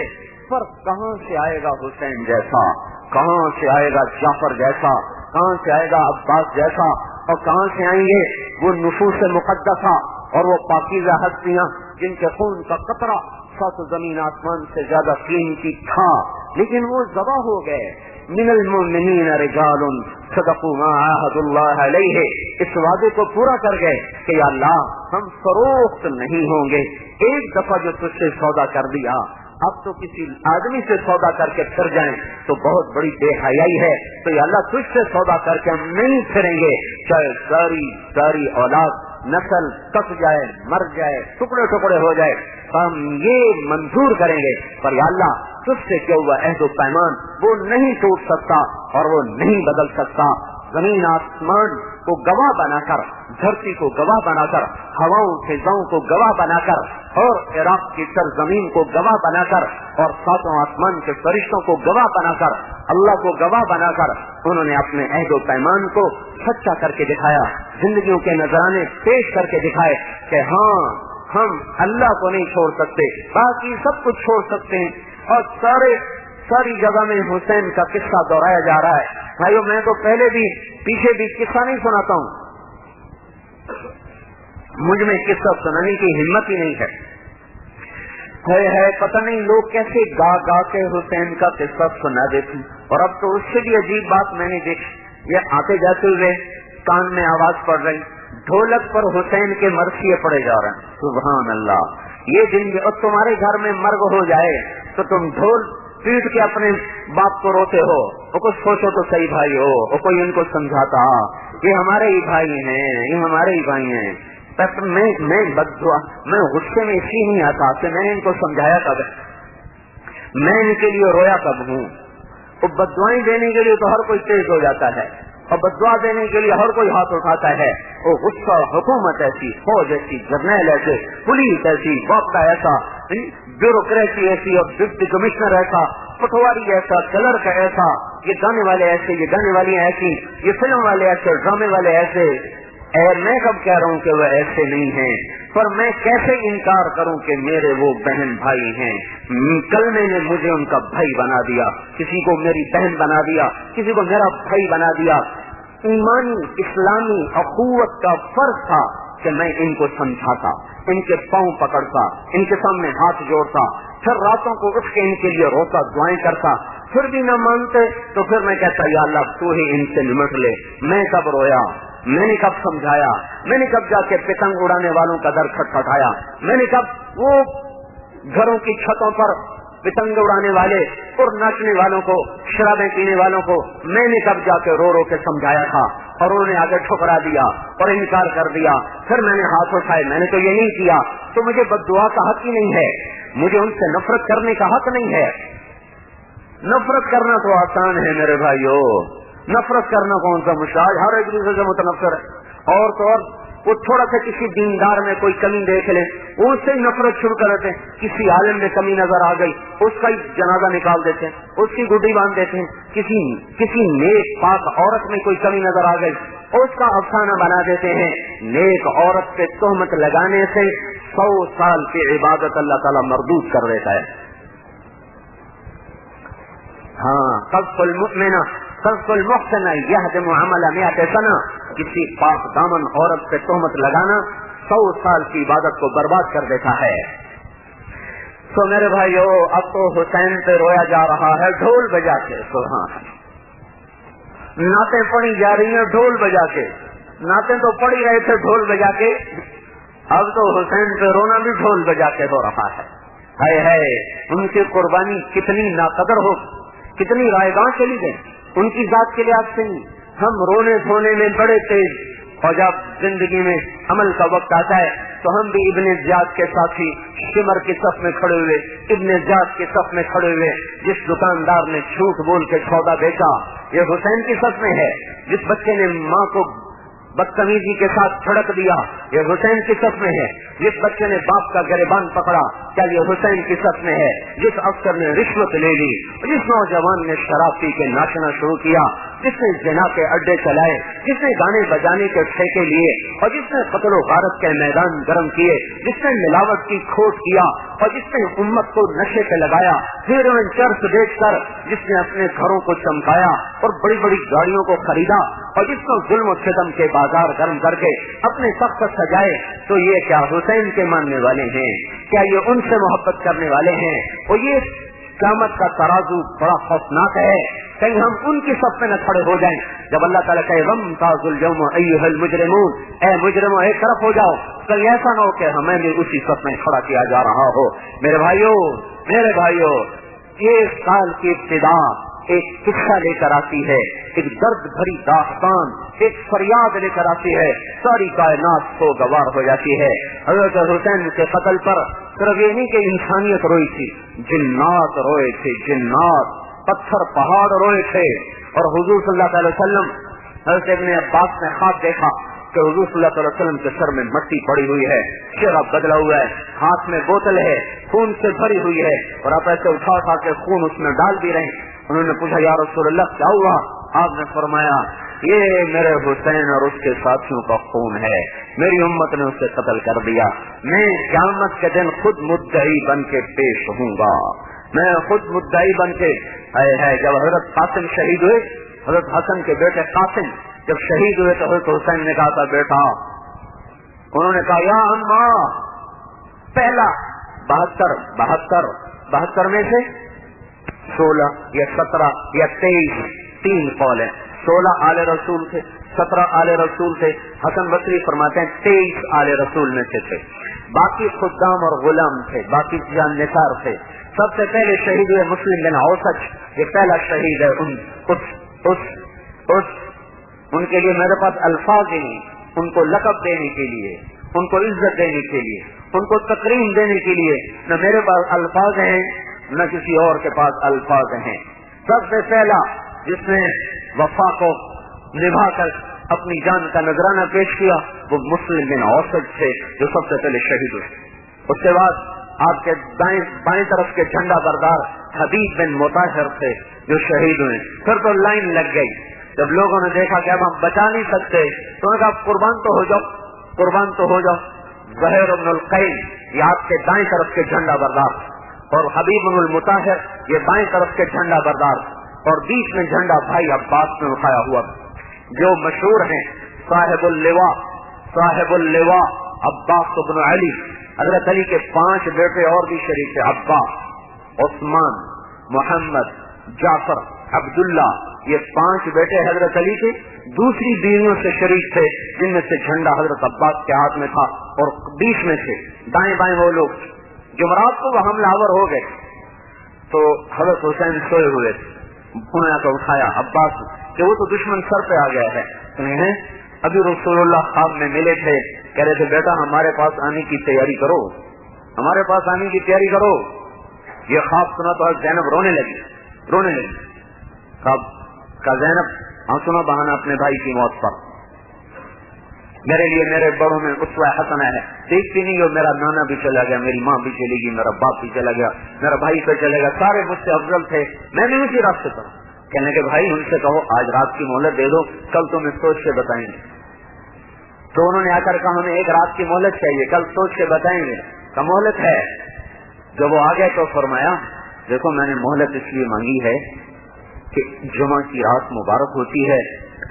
پر کہاں سے آئے گا حسین جیسا, کہاں سے آئے گا جعفر جیسا, کہاں سے آئے گا عباس جیسا, اور کہاں سے آئیں گے وہ نفوس مقدسہ اور وہ پاکیزہ ہستیاں جن کے خون کا قطرہ سات زمین آسمان سے زیادہ قیمتی تھا, لیکن وہ ذبح ہو گئے. من المؤمنین رجال صدقوا ما عاهدوا اللہ علیہ, اس وعدے کو پورا کر گئے کہ یا اللہ ہم فروخت نہیں ہوں گے. ایک دفعہ جو تجھ سے سودا کر دیا, اب تو کسی آدمی سے سودا کر کے پھر جائیں تو بہت بڑی بے حیائی ہے. تو یا اللہ تجھ سے سودا کر کے ہم نہیں پھریں گے, چاہے ساری اولاد نسل کٹ جائے, مر جائے, ٹکڑے ٹکڑے ہو جائے, ہم یہ منظور کریں گے. پر یا اللہ تجھ سے کیا ہوا عہد و پیمان وہ نہیں ٹوٹ سکتا اور وہ نہیں بدل سکتا. زمین آسمان کو گواہ بنا کر, دھرتی کو گواہ بنا کر, ہواؤں فضاؤں کو گواہ بنا کر, اور عراق کی سرزمین کو گواہ بنا کر, اور ساتوں آسمان کے فرشتوں کو گواہ بنا کر, اللہ کو گواہ بنا کر انہوں نے اپنے عہد و پیمان کو سچا کر کے دکھایا. زندگیوں کے نذرانے پیش کر کے دکھائے کہ ہاں ہم اللہ کو نہیں چھوڑ سکتے, باقی سب کچھ چھوڑ سکتے ہیں. اور ساری جگہ میں حسین کا قصہ دہرایا جا رہا ہے. بھائیو میں تو پہلے بھی پیچھے بھی قصہ نہیں سناتا ہوں, مجھ میں قصہ سنانے کی ہمت ہی نہیں ہے. پتہ نہیں لوگ کیسے گا کے حسین کا قصہ سنا دیتے. اور اب تو اس سے بھی عجیب بات میں نے دیکھی, یہ آتے جاتے ہوئے کان میں آواز پڑ رہی, ڈھولک پر حسین کے مرثیے پڑے جا رہے ہیں. سبحان اللہ. یہ دن بھی, اور تمہارے گھر میں مرگ ہو جائے تو تم ڈھول پیٹ کے اپنے باپ کو روتے ہو. اور کچھ سوچو تو صحیح بھائی ہو, اور کوئی ان کو سمجھاتا یہ ہمارے ہی بھائی ہیں, یہ ہمارے ہی بھائی ہیں. میں بددعا, میں غصے میں اس لیے نہیں آتا کہ میں نے ان کو سمجھایا کب, میں ان کے لیے رویا کب ہوں. اور بددعائیں دینے کے لیے تو ہر کوئی تیز ہو جاتا ہے, اور بددعا دینے کے لیے ہر کوئی ہاتھ اٹھاتا ہے. وہ غصہ, حکومت ایسی, فوج ایسی, جرنیل ایسے, پولیس ایسی, وابطہ ایسا, بیوروکریسی ایسی, اور ڈپٹی کمشنر ایسا, پٹواری ایسا, کلرک ایسا, یہ گانے والے ایسے, یہ گانے والی ایسی, یہ فلم والے ایسے, ڈرامے والے ایسے. میں کب کہہ رہا ہوں کہ وہ ایسے نہیں ہیں, پر میں کیسے انکار کروں کہ میرے وہ بہن بھائی ہیں. کلمے نے مجھے ان کا بھائی بنا دیا, کسی کو میری بہن بنا دیا, کسی کو میرا بھائی بنا دیا. ایمانی اسلامی اخوت کا فرض تھا کہ میں ان کو سمجھاتا, ان کے پاؤں پکڑتا, ان کے سامنے ہاتھ جوڑتا, پھر راتوں کو اٹھ کے ان کے لیے روتا, دعائیں کرتا. پھر بھی نہ مانتے تو پھر میں کہتا یا اللہ تو ہی ان سے نمٹ لے. میں کب رویا, میں نے کب سمجھایا, میں نے کب جا کے پتنگ اڑانے والوں کا در کھٹکھٹایا, میں نے کب وہ گھروں کی چھتوں پر پتنگ اڑانے والے اور ناچنے والوں کو, شرابیں پینے والوں کو میں نے کب جا کے رو رو کے سمجھایا تھا, اور انہوں نے آگے ٹھکرا دیا اور انکار کر دیا. پھر میں نے ہاتھ اٹھائے, میں نے تو یہ نہیں کیا. تو مجھے بددعا کا حق ہی نہیں ہے, مجھے ان سے نفرت کرنے کا حق نہیں ہے. نفرت کرنا تو آسان ہے میرے بھائیو, نفرت کرنا کون سا مشکل, ہر ایک دوسرے سے متنفر ہے. اور تو اور وہ تھوڑا سا کسی دیندار میں کوئی کمی دیکھ لیں وہ اس سے نفرت شروع کر دیتے ہیں. کسی عالم میں کمی نظر آ گئی اس کا جنازہ نکال دیتے ہیں, اس کی گڈی باندھ دیتے ہیں. کسی نیک پاک عورت میں کوئی کمی نظر آ گئی اس کا افسانہ بنا دیتے ہیں. نیک عورت پہ تہمت لگانے سے 100 سال کی عبادت اللہ تعالیٰ مردود کر دیتا ہے. ہاں قذف المحسن یہدم عمل 100 سنہ. کسی پاک دامن عورت پہ تہمت لگانا 100 سال کی عبادت کو برباد کر دیتا ہے. تو میرے بھائیو اب تو حسین پہ رویا جا رہا ہے ڈھول بجا کے. سبحان نعتیں پڑھی جا رہی ہیں ڈھول بجا کے. نعتیں تو پڑھی رہے تھے ڈھول بجا کے, اب تو حسین پہ رونا بھی ڈھول بجا کے ہو رہا ہے. ہائے ہائے ان کی قربانی کتنی ناقدر ہو, کتنی رائگاں چلی گئی ان کی ذات کے لحاظ سے. ہم رونے دھونے میں بڑے تیز, اور جب زندگی میں عمل کا وقت آتا ہے تو ہم بھی ابن زیاد کے ساتھی شمر کی صف میں کھڑے ہوئے, ابن زیاد کی صف میں کھڑے ہوئے. جس دکاندار نے جھوٹ بول کے سودا بیچا یہ حسین کی صف میں ہے. جس بچے نے ماں کو بدتمیزی کے ساتھ چھڑک دیا یہ حسین کی صف میں ہے. جس بچے نے باپ کا گریبان پکڑا کیا یہ حسین کی صف میں ہے. جس افسر نے رشوت لے لی, جس نوجوان نے شراب پی کے ناچنا شروع کیا, جس نے زنا کے اڈے چلائے, جس نے گانے بجانے کے ٹھیکے لیے, اور جس نے قتل و غارت کے میدان گرم کیے, جس نے ملاوٹ کی کھوٹ کیا, اور جس نے امت کو نشے پہ لگایا, ہیروئن چرس بیچ کر جس نے اپنے گھروں کو چمکایا اور بڑی بڑی گاڑیوں کو خریدا, اور جس کو ظلم و ستم کے بازار گرم کر کے اپنے تخت سجائے, تو یہ کیا حسین کے ماننے والے ہیں؟ کیا یہ ان سے محبت کرنے والے ہیں؟ اور یہ قیامت کا ترازو بڑا خوفناک ہے, کہیں ہم ان کی صف میں نہ کھڑے ہو جائیں جب اللہ تعالیٰ کہے وامتازوا اليوم ایھا المجرمون, اے مجرموں ایک طرف ہو جاؤ. کہیں ایسا نہ ہو کہ ہمیں بھی اسی صف میں کھڑا کیا جا رہا ہو. میرے بھائیو یہ سال کی ابتدا ایک قصہ لے کر آتی ہے, ایک درد بھری داستان, ایک فریاد لے کر آتی ہے. ساری کائنات کو گوار ہو جاتی ہے. حضرت حسین کے قتل پر صرف یہ نہیں کہ انسانیت روئی تھی, جنات روئے تھے, جنات, پتھر پہاڑ روئے تھے. اور حضور صلی اللہ علیہ وسلم, حضرت ابن عباس نے خواب دیکھا کہ حضور صلی اللہ علیہ وسلم کے سر میں مٹی پڑی ہوئی ہے, چہرہ بدلا ہوا ہے, ہاتھ میں بوتل ہے خون سے بھری ہوئی ہے, اور آپ ایسے اٹھا اٹھا کے خون اس میں ڈال بھی رہے ہیں. انہوں نے پوچھا یا رسول اللہ کیا ہوا؟ آپ نے فرمایا یہ میرے حسین اور اس کے ساتھیوں کا خون ہے, میری امت نے اسے قتل کر دیا. میں قیامت کے دن خود مدعی بن کے پیش ہوں گا, میں خود مدعی بن کے. جب حضرت قاسم شہید ہوئے, حضرت حسن کے بیٹے قاسم جب شہید ہوئے تو حضرت حسین نے کہا تھا بیٹا, انہوں نے کہا یا اماں, پہلا 72 میں سے 16 یا 17 یا 23 3 قول ہیں. 16 آل رسول تھے, 17 آل رسول تھے. حسن بصری فرماتے ہیں 23 آل رسول میں سے تھے, باقی خدام اور غلام تھے, باقی جان نثار تھے. سب سے پہلے شہید ہوئے مسلم بن اوسج, یہ پہلا شہید ہے. ان کے لیے میرے پاس الفاظ ہی نہیں, ان کو لقب دینے کے لیے, ان کو عزت دینے کے لیے, ان کو تکریم دینے کے لیے نہ میرے پاس الفاظ ہیں نہ کسی اور کے پاس الفاظ ہیں. سب سے پہلا جس نے وفا کو نبھا کر اپنی جان کا نذرانہ پیش کیا وہ مسلم بن اوسج تھے جو سب سے پہلے شہید ہوئے. اس کے بعد آپ کے بائیں طرف کے جھنڈا بردار حبیب بن مطہر تھے جو شہید ہوئے. پھر تو لائن لگ گئی, جب لوگوں نے دیکھا کہ اب ہم بچا نہیں سکتے تو انہوں نے کہا قربان تو ہو جاؤ, قربان تو ہو جاؤ. زہیر بن القین یہ آپ کے دائیں طرف کے جھنڈا بردار, اور حبیب بن المطہر یہ بائیں طرف کے جھنڈا بردار, اور بیچ میں جھنڈا بھائی عباس نے اٹھایا ہوا جو مشہور ہیں صاحب اللواء عباس بن علی. حضرت علی کے 5 بیٹے اور بھی شریک تھے, عباس, عثمان, محمد, جعفر, عبداللہ, یہ 5 بیٹے حضرت علی کے دوسری بیویوں سے شریک تھے جن میں سے جھنڈا حضرت عباس کے ہاتھ میں تھا, اور بیچ میں سے دائیں بائیں وہ لوگ. جمعرات کو وہ حملہ آور ہو گئے تو حضرت حسین سوئے ہوئے تھے, انہوں نے تو اٹھایا عباس کہ وہ تو دشمن سر پہ آ گیا ہے. ابھی رسول اللہ خواب میں ملے تھے, کہہ رہے تھے بیٹا ہمارے پاس آنے کی تیاری کرو, ہمارے پاس آنے کی تیاری کرو. یہ خواب سنا تو زینب رونے لگی. کہا زینب آنسو نہ بہانا اپنے بھائی کی موت پر. میرے لیے میرے بڑوں میں اسوہ حسنہ ہے. دیکھتی نہیں ہو میرا نانا بھی چلا گیا, میری ماں بھی چلی گئی, میرا باپ بھی چلا گیا, میرا بھائی بھی چلے گا, سارے مجھ سے افضل تھے, میں بھی اسی راستے پر. کہنے کے بھائی ان سے کہو آج رات کی مہلت دے دو, کل تمہیں سوچ کے بتائیں گے. تو انہوں نے آ کر کہا ہمیں ایک رات کی مہلت چاہیے, کل سوچ کے بتائیں گے. کہ مہلت ہے. جب وہ آ گئے تو فرمایا دیکھو میں نے مہلت اس لیے مانگی ہے کہ جمعہ کی رات مبارک ہوتی ہے,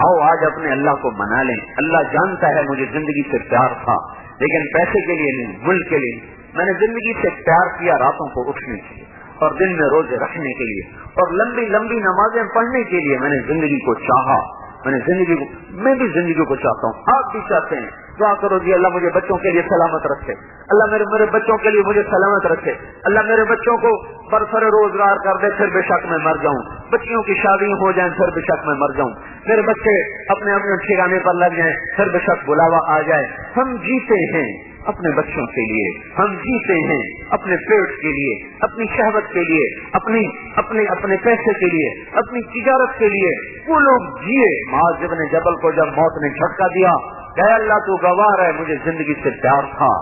آؤ آج اپنے اللہ کو منا لیں. اللہ جانتا ہے مجھے زندگی سے پیار تھا, لیکن پیسے کے لیے نہیں, ملک کے لیے. میں نے زندگی سے پیار کیا راتوں کو اٹھنے کے لیے اور دن میں روزے رکھنے کے لیے اور لمبی لمبی نمازیں پڑھنے کے لیے. میں نے زندگی کو چاہا, میں بھی زندگی کو چاہتا ہوں, آپ بھی چاہتے ہیں. دعا کرو جی اللہ مجھے بچوں کے لیے سلامت رکھے, اللہ میرے بچوں کے لیے مجھے سلامت رکھے, اللہ میرے بچوں کو برسر روزگار کر دے, پھر بے شک میں مر جاؤں. بچیوں کی شادی ہو جائیں, پھر بے شک میں مر جاؤں. میرے بچے اپنے اپنے ٹھکانے پر لگ جائیں, پھر بے شک بلاوا آ جائے. ہم جیتے ہیں اپنے بچوں کے لیے, ہم جیتے ہیں اپنے پیٹ کے لیے, اپنی شہوت کے لیے, اپنے پیسے کے لیے, اپنی تجارت کے لیے. وہ لوگ جیے. معاذ ابن جبل کو جب موت نے جھٹکا دیا, کہ اللہ تو گواہ ہے مجھے زندگی سے پیار تھا,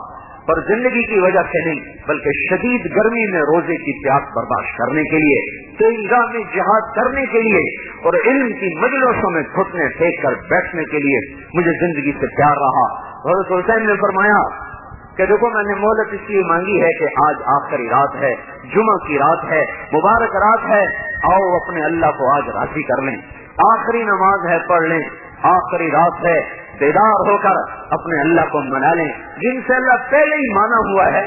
اور زندگی کی وجہ سے نہیں بلکہ شدید گرمی میں روزے کی پیاس برداشت کرنے کے لیے, تیزگاہ میں جہاد کرنے کے لیے, اور علم کی مجلسوں میں گھٹنے ٹیک کر بیٹھنے کے لیے مجھے زندگی سے پیار رہا. حضرت حسین نے فرمایا کہ دیکھو میں نے مہلت اس لیے مانگی ہے کہ آج آخری رات ہے, جمعہ کی رات ہے, مبارک رات ہے, آؤ اپنے اللہ کو آج راضی کر لیں. آخری نماز ہے, پڑھ لیں. آخری رات ہے, بیدار ہو کر اپنے اللہ کو منا لیں, جن سے اللہ پہلے ہی مانا ہوا ہے.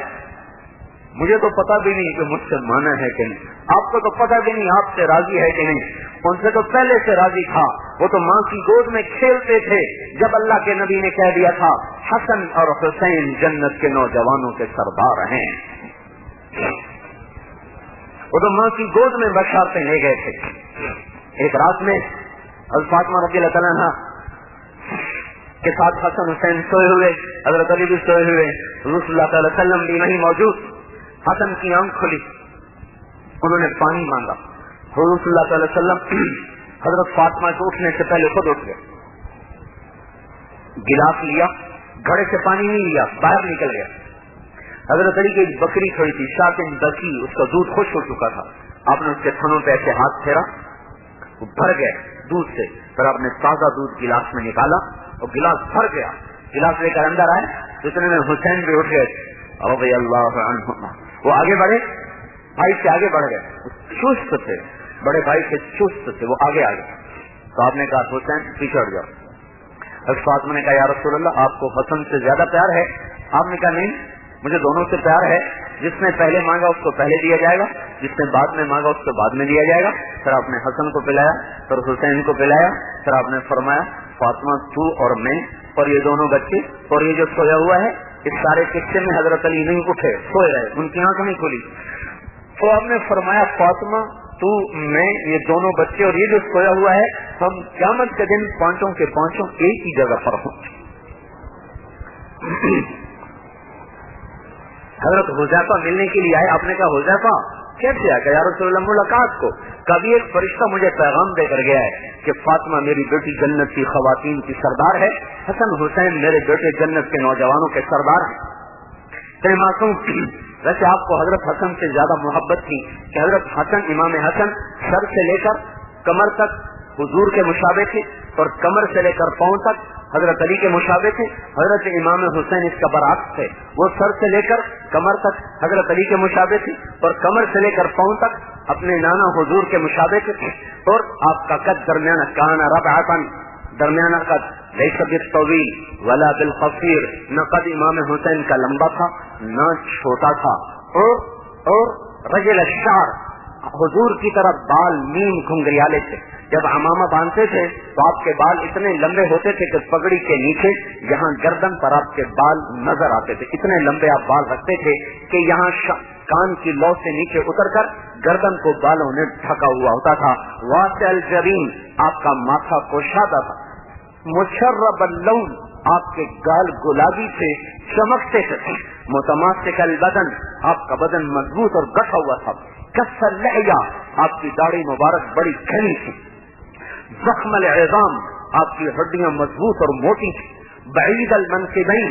مجھے تو پتا بھی نہیں کہ مجھ سے مانا ہے کہ نہیں, آپ کو تو پتا بھی نہیں آپ سے راضی ہے کہ نہیں. ان سے تو پہلے سے راضی تھا. وہ تو ماں کی گود میں کھیلتے تھے جب اللہ کے نبی نے کہہ دیا تھا حسن اور حسین جنت کے نوجوانوں کے سردار ہیں. وہ تو ماں کی گود میں بشارتیں لے گئے تھے. ایک رات میں حضرت فاطمہ رضی اللہ تعالیٰ عنہا کے ساتھ حسن حسین سوئے ہوئے, حضرت علی بھی سوئے ہوئے, حضور صلی اللہ علیہ وسلم بھی نہیں موجود. حسن کی آنکھ کھلی, انہوں نے پانی مانگا. حضور صلی اللہ علیہ وسلم حضرت فاطمہ کے اٹھنے سے پہلے خود اٹھ گئے, گلاس لیا, گھڑے سے پانی نہیں لیا, باہر نکل گیا. حضرت علی کی ایک بکری کھڑی تھی, شاطن بکی, اس کا دودھ خشک ہو چکا تھا. آپ نے اس کے تھنوں پہ ایسے ہاتھ پھیرا, وہ بھر گئے دودھ سے. پھر آپ نے تازہ دودھ گلاس میں نکالا اور گلاس بھر گیا. گلاس لے کر اندر آئے, اتنے میں حسین بھی اٹھ گئے رضی اللہ عنہما. وہ آگے بڑھے, بھائی سے آگے بڑھ گئے, چست تھے, بڑے بھائی سے چست تھے, وہ آگے آگے. تو آپ نے کہا حسین پیچھے ہٹ جاؤ. حضرت فاطمہ نے کہا یا رسول اللہ آپ کو حسن سے زیادہ پیار ہے؟ آپ نے کہا نہیں, مجھے دونوں سے پیار ہے. جس نے پہلے مانگا اس کو پہلے دیا جائے گا, جس نے بعد میں مانگا اس کو بعد میں دیا جائے گا. پھر آپ نے حسن کو پلایا, پھر حسین کو پلایا. پھر آپ نے فرمایا فاطمہ تو اور میں اور یہ دونوں بچے اور یہ جو سویا ہوا ہے, اس سارے قصے میں حضرت علی نہیں اٹھے, سوئے رہے, ان کی آنکھ نہیں کھلی. تو آپ نے فرمایا فاطمہ تو میں یہ دونوں بچے اور یہ جو سویا ہوا ہے, ہم قیامت کے دن پانچوں کے پانچوں ایک ہی جگہ پر ہوں. حضرت حذیفہ ملنے کے لیے آئے. آپ نے کہا حذیفہ کیسے آ گیا؟ یا رسول اللہ ملاقات کو. کبھی ایک فرشتہ مجھے پیغام دے کر گیا ہے کہ فاطمہ میری بیٹی جنت کی خواتین کی سردار ہے, حسن حسین میرے بیٹے جنت کے نوجوانوں کے سردار ہیں. معصوم ویسے آپ کو حضرت حسن سے زیادہ محبت تھی کہ حضرت حسن, امام حسن سر سے لے کر کمر تک حضور کے مشابہ تھے اور کمر سے لے کر پاؤں تک حضرت علی کے مشابہ تھے. حضرت امام حسین اس کا برعکس تھے, وہ سر سے لے کر کمر تک حضرت علی کے مشابہ تھے اور کمر سے لے کر پاؤں تک اپنے نانا حضور کے مشابہ تھے. اور آپ کا قد درمیانہ, کانا ربعتن, درمیانہ قد, لیس بالطویل ولا بالقصیر, نہ قد امام حسین کا لمبا تھا نہ چھوٹا تھا. اور رجل الشعر, حضور کی طرف بال نیم گھنگریالے تھے. جب امامہ باندھتے تھے تو آپ کے بال اتنے لمبے ہوتے تھے کہ پگڑی کے نیچے یہاں گردن پر آپ کے بال نظر آتے تھے. اتنے لمبے آپ بال رکھتے تھے کہ یہاں کان کی لو سے نیچے اتر کر گردن کو بالوں نے ڈھکا ہوا ہوتا تھا. واسع الجبین, آپ کا ماتھا کوشادہ تھا. مشرب اللون, آپ کے گال گلابی تھے, چمکتے تھے. متماسک البدن, آپ کا بدن مضبوط اور گٹھا ہوا تھا. کث اللحیہ, آپ کی داڑھی مبارک بڑی گھنی تھی. زخم العظام, آپ کی ہڈیاں مضبوط اور موٹی تھی. بعید المنکبین،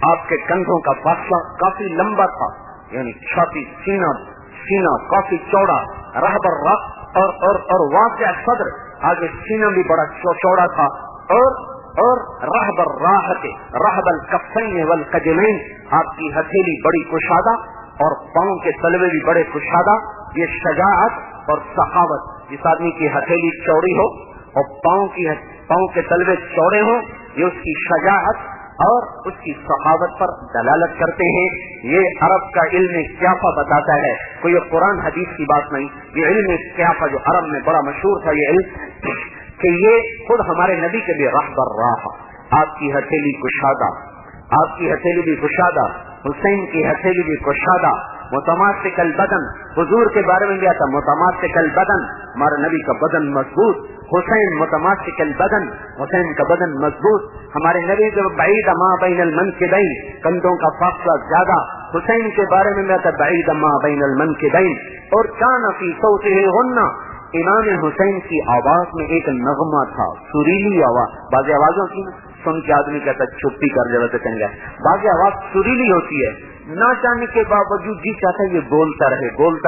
آپ کے کندھوں کا فاصلہ کافی لمبا تھا، یعنی چھاتی سینہ کافی چوڑا، رحب الراس اور واسع صدر، آگے سینہ بھی بڑا چوڑا تھا، اور رحب الراحت رحب الکفین والقدمین، آپ کی ہتھیلی بڑی کشادہ اور پاؤں کے تلوے بھی بڑے کشادہ۔ یہ شجاعت اور سخاوت، جس آدمی کی ہتھیلی چوڑی ہو اور پاؤں کے تلوے چوڑے ہوں، یہ اس کی شجاعت اور اس کی سخاوت پر دلالت کرتے ہیں۔ یہ عرب کا علم قیافہ بتاتا ہے، کوئی یہ قرآن حدیث کی بات نہیں، یہ علم قیافہ جو عرب میں بڑا مشہور تھا، یہ علم کہ یہ خود ہمارے نبی کے بھی رحب الراح، آپ کی ہتھیلی کشادہ، آپ کی ہتھیلی بھی کشادہ، حسین کی ہتھیلی بھی کشادہ، متماسک البدن، حضور کے بارے میں بھی آتا متماسک البدن، ہمارے نبی کا بدن مضبوط، حسین متماسک البدن، حسین کا بدن مضبوط، ہمارے نبی کے بعید ما بین المنکبین، کندھوں کا فاصلہ زیادہ، حسین کے بارے میں بھی آتا بعید ما بین المنکبین، اور کان فی صوتہ غنہ، امام حسین کی آواز میں ایک نغمہ تھا، سریلی آواز، بعض آوازوں کی سن کے آدمی کہتا چھپی کر جب سے کہیں گے، بعض آواز سریلی ہوتی ہے، نہ چاہنے کے باوجود جی چاہتا ہے یہ بولتا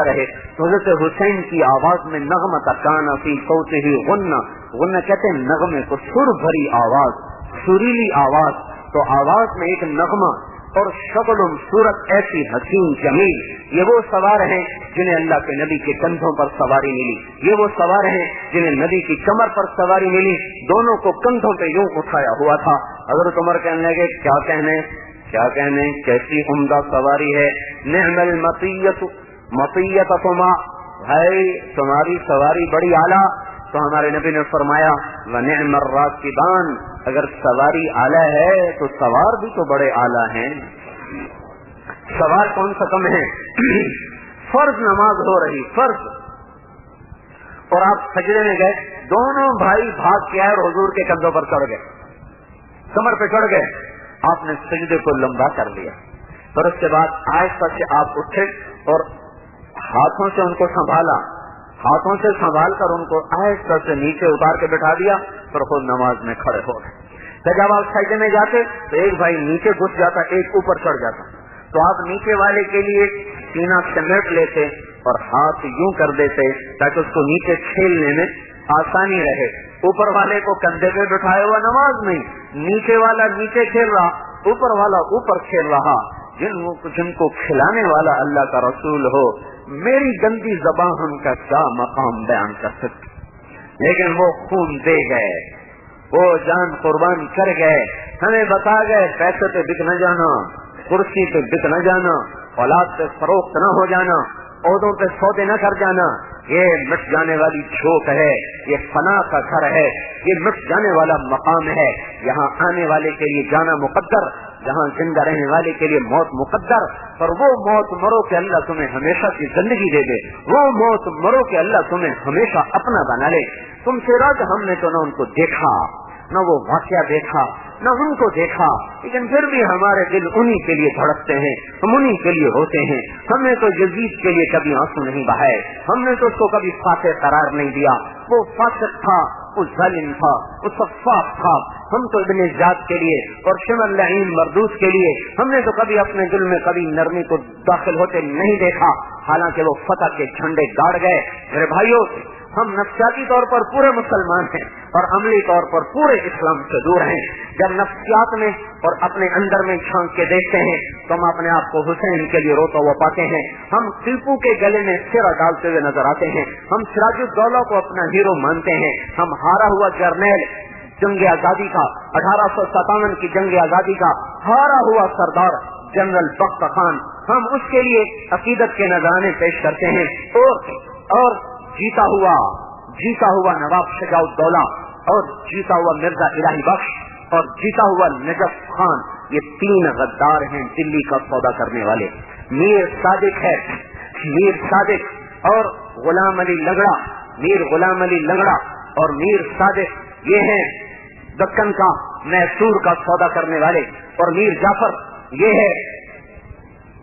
رہے، تو حضرت حسین کی آواز میں نغمہ تھا، کان فی صوتہ غنہ کہتے ہیں نغمے کو، سر بھری آواز، سریلی آواز، تو آواز میں ایک نغمہ، اور شکل صورت ایسی حسین جمیل، یہ وہ سوار ہیں جنہیں اللہ کے نبی کے کندھوں پر سواری ملی، یہ وہ سوار ہیں جنہیں نبی کی کمر پر سواری ملی، دونوں کو کندھوں پہ یوں اٹھایا ہوا تھا۔ حضرت عمر کہنے لگے کیا کہنے کیسی عمدہ سواری ہے، نعم المطیتما، بھائی تمہاری سواری بڑی اعلیٰ۔ تو ہمارے نبی نے فرمایا وَنِعْمَ الرَّاكِبَانِ، اگر سواری اعلیٰ ہے تو سوار بھی تو بڑے اعلیٰ ہیں، سوار کون سا کم ہے؟ فرض نماز ہو رہی، فرض، اور آپ سجدے میں گئے، دونوں بھائی بھاگ کے آئے اور حضور کے کندھوں پر چڑھ گئے، کمر پہ چڑھ گئے، آپ نے سجدے کو لمبا کر لیا، پھر اس کے بعد آہستہ سے آپ اٹھے اور ہاتھوں سے ان کو سنبھالا، ہاتھوں سے سنبھال کر ان کو آہستہ سے نیچے اتار کے بٹھا دیا، پھر خود نماز میں کھڑے ہو گئے۔ تو جب آپ سجدے میں جاتے تو ایک بھائی نیچے گھس جاتا، ایک اوپر چڑھ جاتا، تو آپ نیچے والے کے لیے سینہ سمیٹ لیتے اور ہاتھ یوں کر دیتے تاکہ اس کو نیچے کھیلنے میں آسانی رہے، اوپر والے کو کندھے پہ بٹھائے ہوا نماز نہیں، نیچے والا نیچے کھیل رہا، اوپر والا اوپر کھیل رہا، جن کو کھلانے والا اللہ کا رسول ہو، میری گندی زبان کا کیا مقام بیان کر سکتی، لیکن وہ خون دے گئے، وہ جان قربان کر گئے، ہمیں بتا گئے پیسے پہ بک نہ جانا، کرسی پہ بک نہ جانا، اولاد پہ فروخت نہ ہو جانا، عہدوں پہ سودے نہ کر جانا، یہ مٹ جانے والی جھوک ہے، یہ فنا کا گھر ہے، یہ مٹ جانے والا مقام ہے، یہاں آنے والے کے لیے جانا مقدر، جہاں زندہ رہنے والے کے لیے موت مقدر، اور وہ موت مرو کہ اللہ تمہیں ہمیشہ کی زندگی دے دے، وہ موت مرو کہ اللہ تمہیں ہمیشہ اپنا بنا لے۔ تم سے رات ہم نے تو نہ ان کو دیکھا، نہ وہ واقعہ دیکھا، نہ ان کو دیکھا، لیکن پھر بھی ہمارے دل انہی کے لیے دھڑکتے ہیں، ہم انہی کے لیے ہوتے ہیں۔ ہم نے تو یزید کے لیے کبھی آنسو نہیں بہائے، ہم نے تو اس کو کبھی فاسق قرار نہیں دیا، وہ فاسق تھا، وہ ظالم تھا، وہ صفاق تھا، ہم تو ابن زیاد کے لیے اور شمر لعین مردود کے لیے ہم نے تو کبھی اپنے دل میں کبھی نرمی کو داخل ہوتے نہیں دیکھا، حالانکہ وہ فتح کے جھنڈے گاڑ گئے۔ میرے بھائیوں، ہم نفسیاتی طور پر پورے مسلمان ہیں اور عملی طور پر پورے اسلام سے دور ہیں۔ جب نفسیات میں اور اپنے اندر میں جھانک کے دیکھتے ہیں تو ہم اپنے آپ کو حسین کے لیے روتا ہوا پاتے ہیں، ہم ٹیپو کے گلے میں سرا ڈالتے ہوئے نظر آتے ہیں، ہم سراج الدولہ کو اپنا ہیرو مانتے ہیں، ہم ہارا ہوا جرنیل جنگ آزادی کا 1857 کی جنگ آزادی کا ہارا ہوا سردار جنرل بخت خان، ہم اس کے لیے عقیدت کے نذرانے پیش کرتے ہیں، اور جیتا ہوا نواب شجاع الدولہ، اور جیتا ہوا مرزا الہی بخش، اور جیتا ہوا نجف خان، یہ تین غدار ہیں دلی کا سودا کرنے والے۔ میر صادق ہے، میر صادق اور غلام علی لنگڑا، میر غلام علی لنگڑا اور میر صادق، یہ ہیں دکن کا میسور کا سودا کرنے والے، اور میر جعفر یہ ہے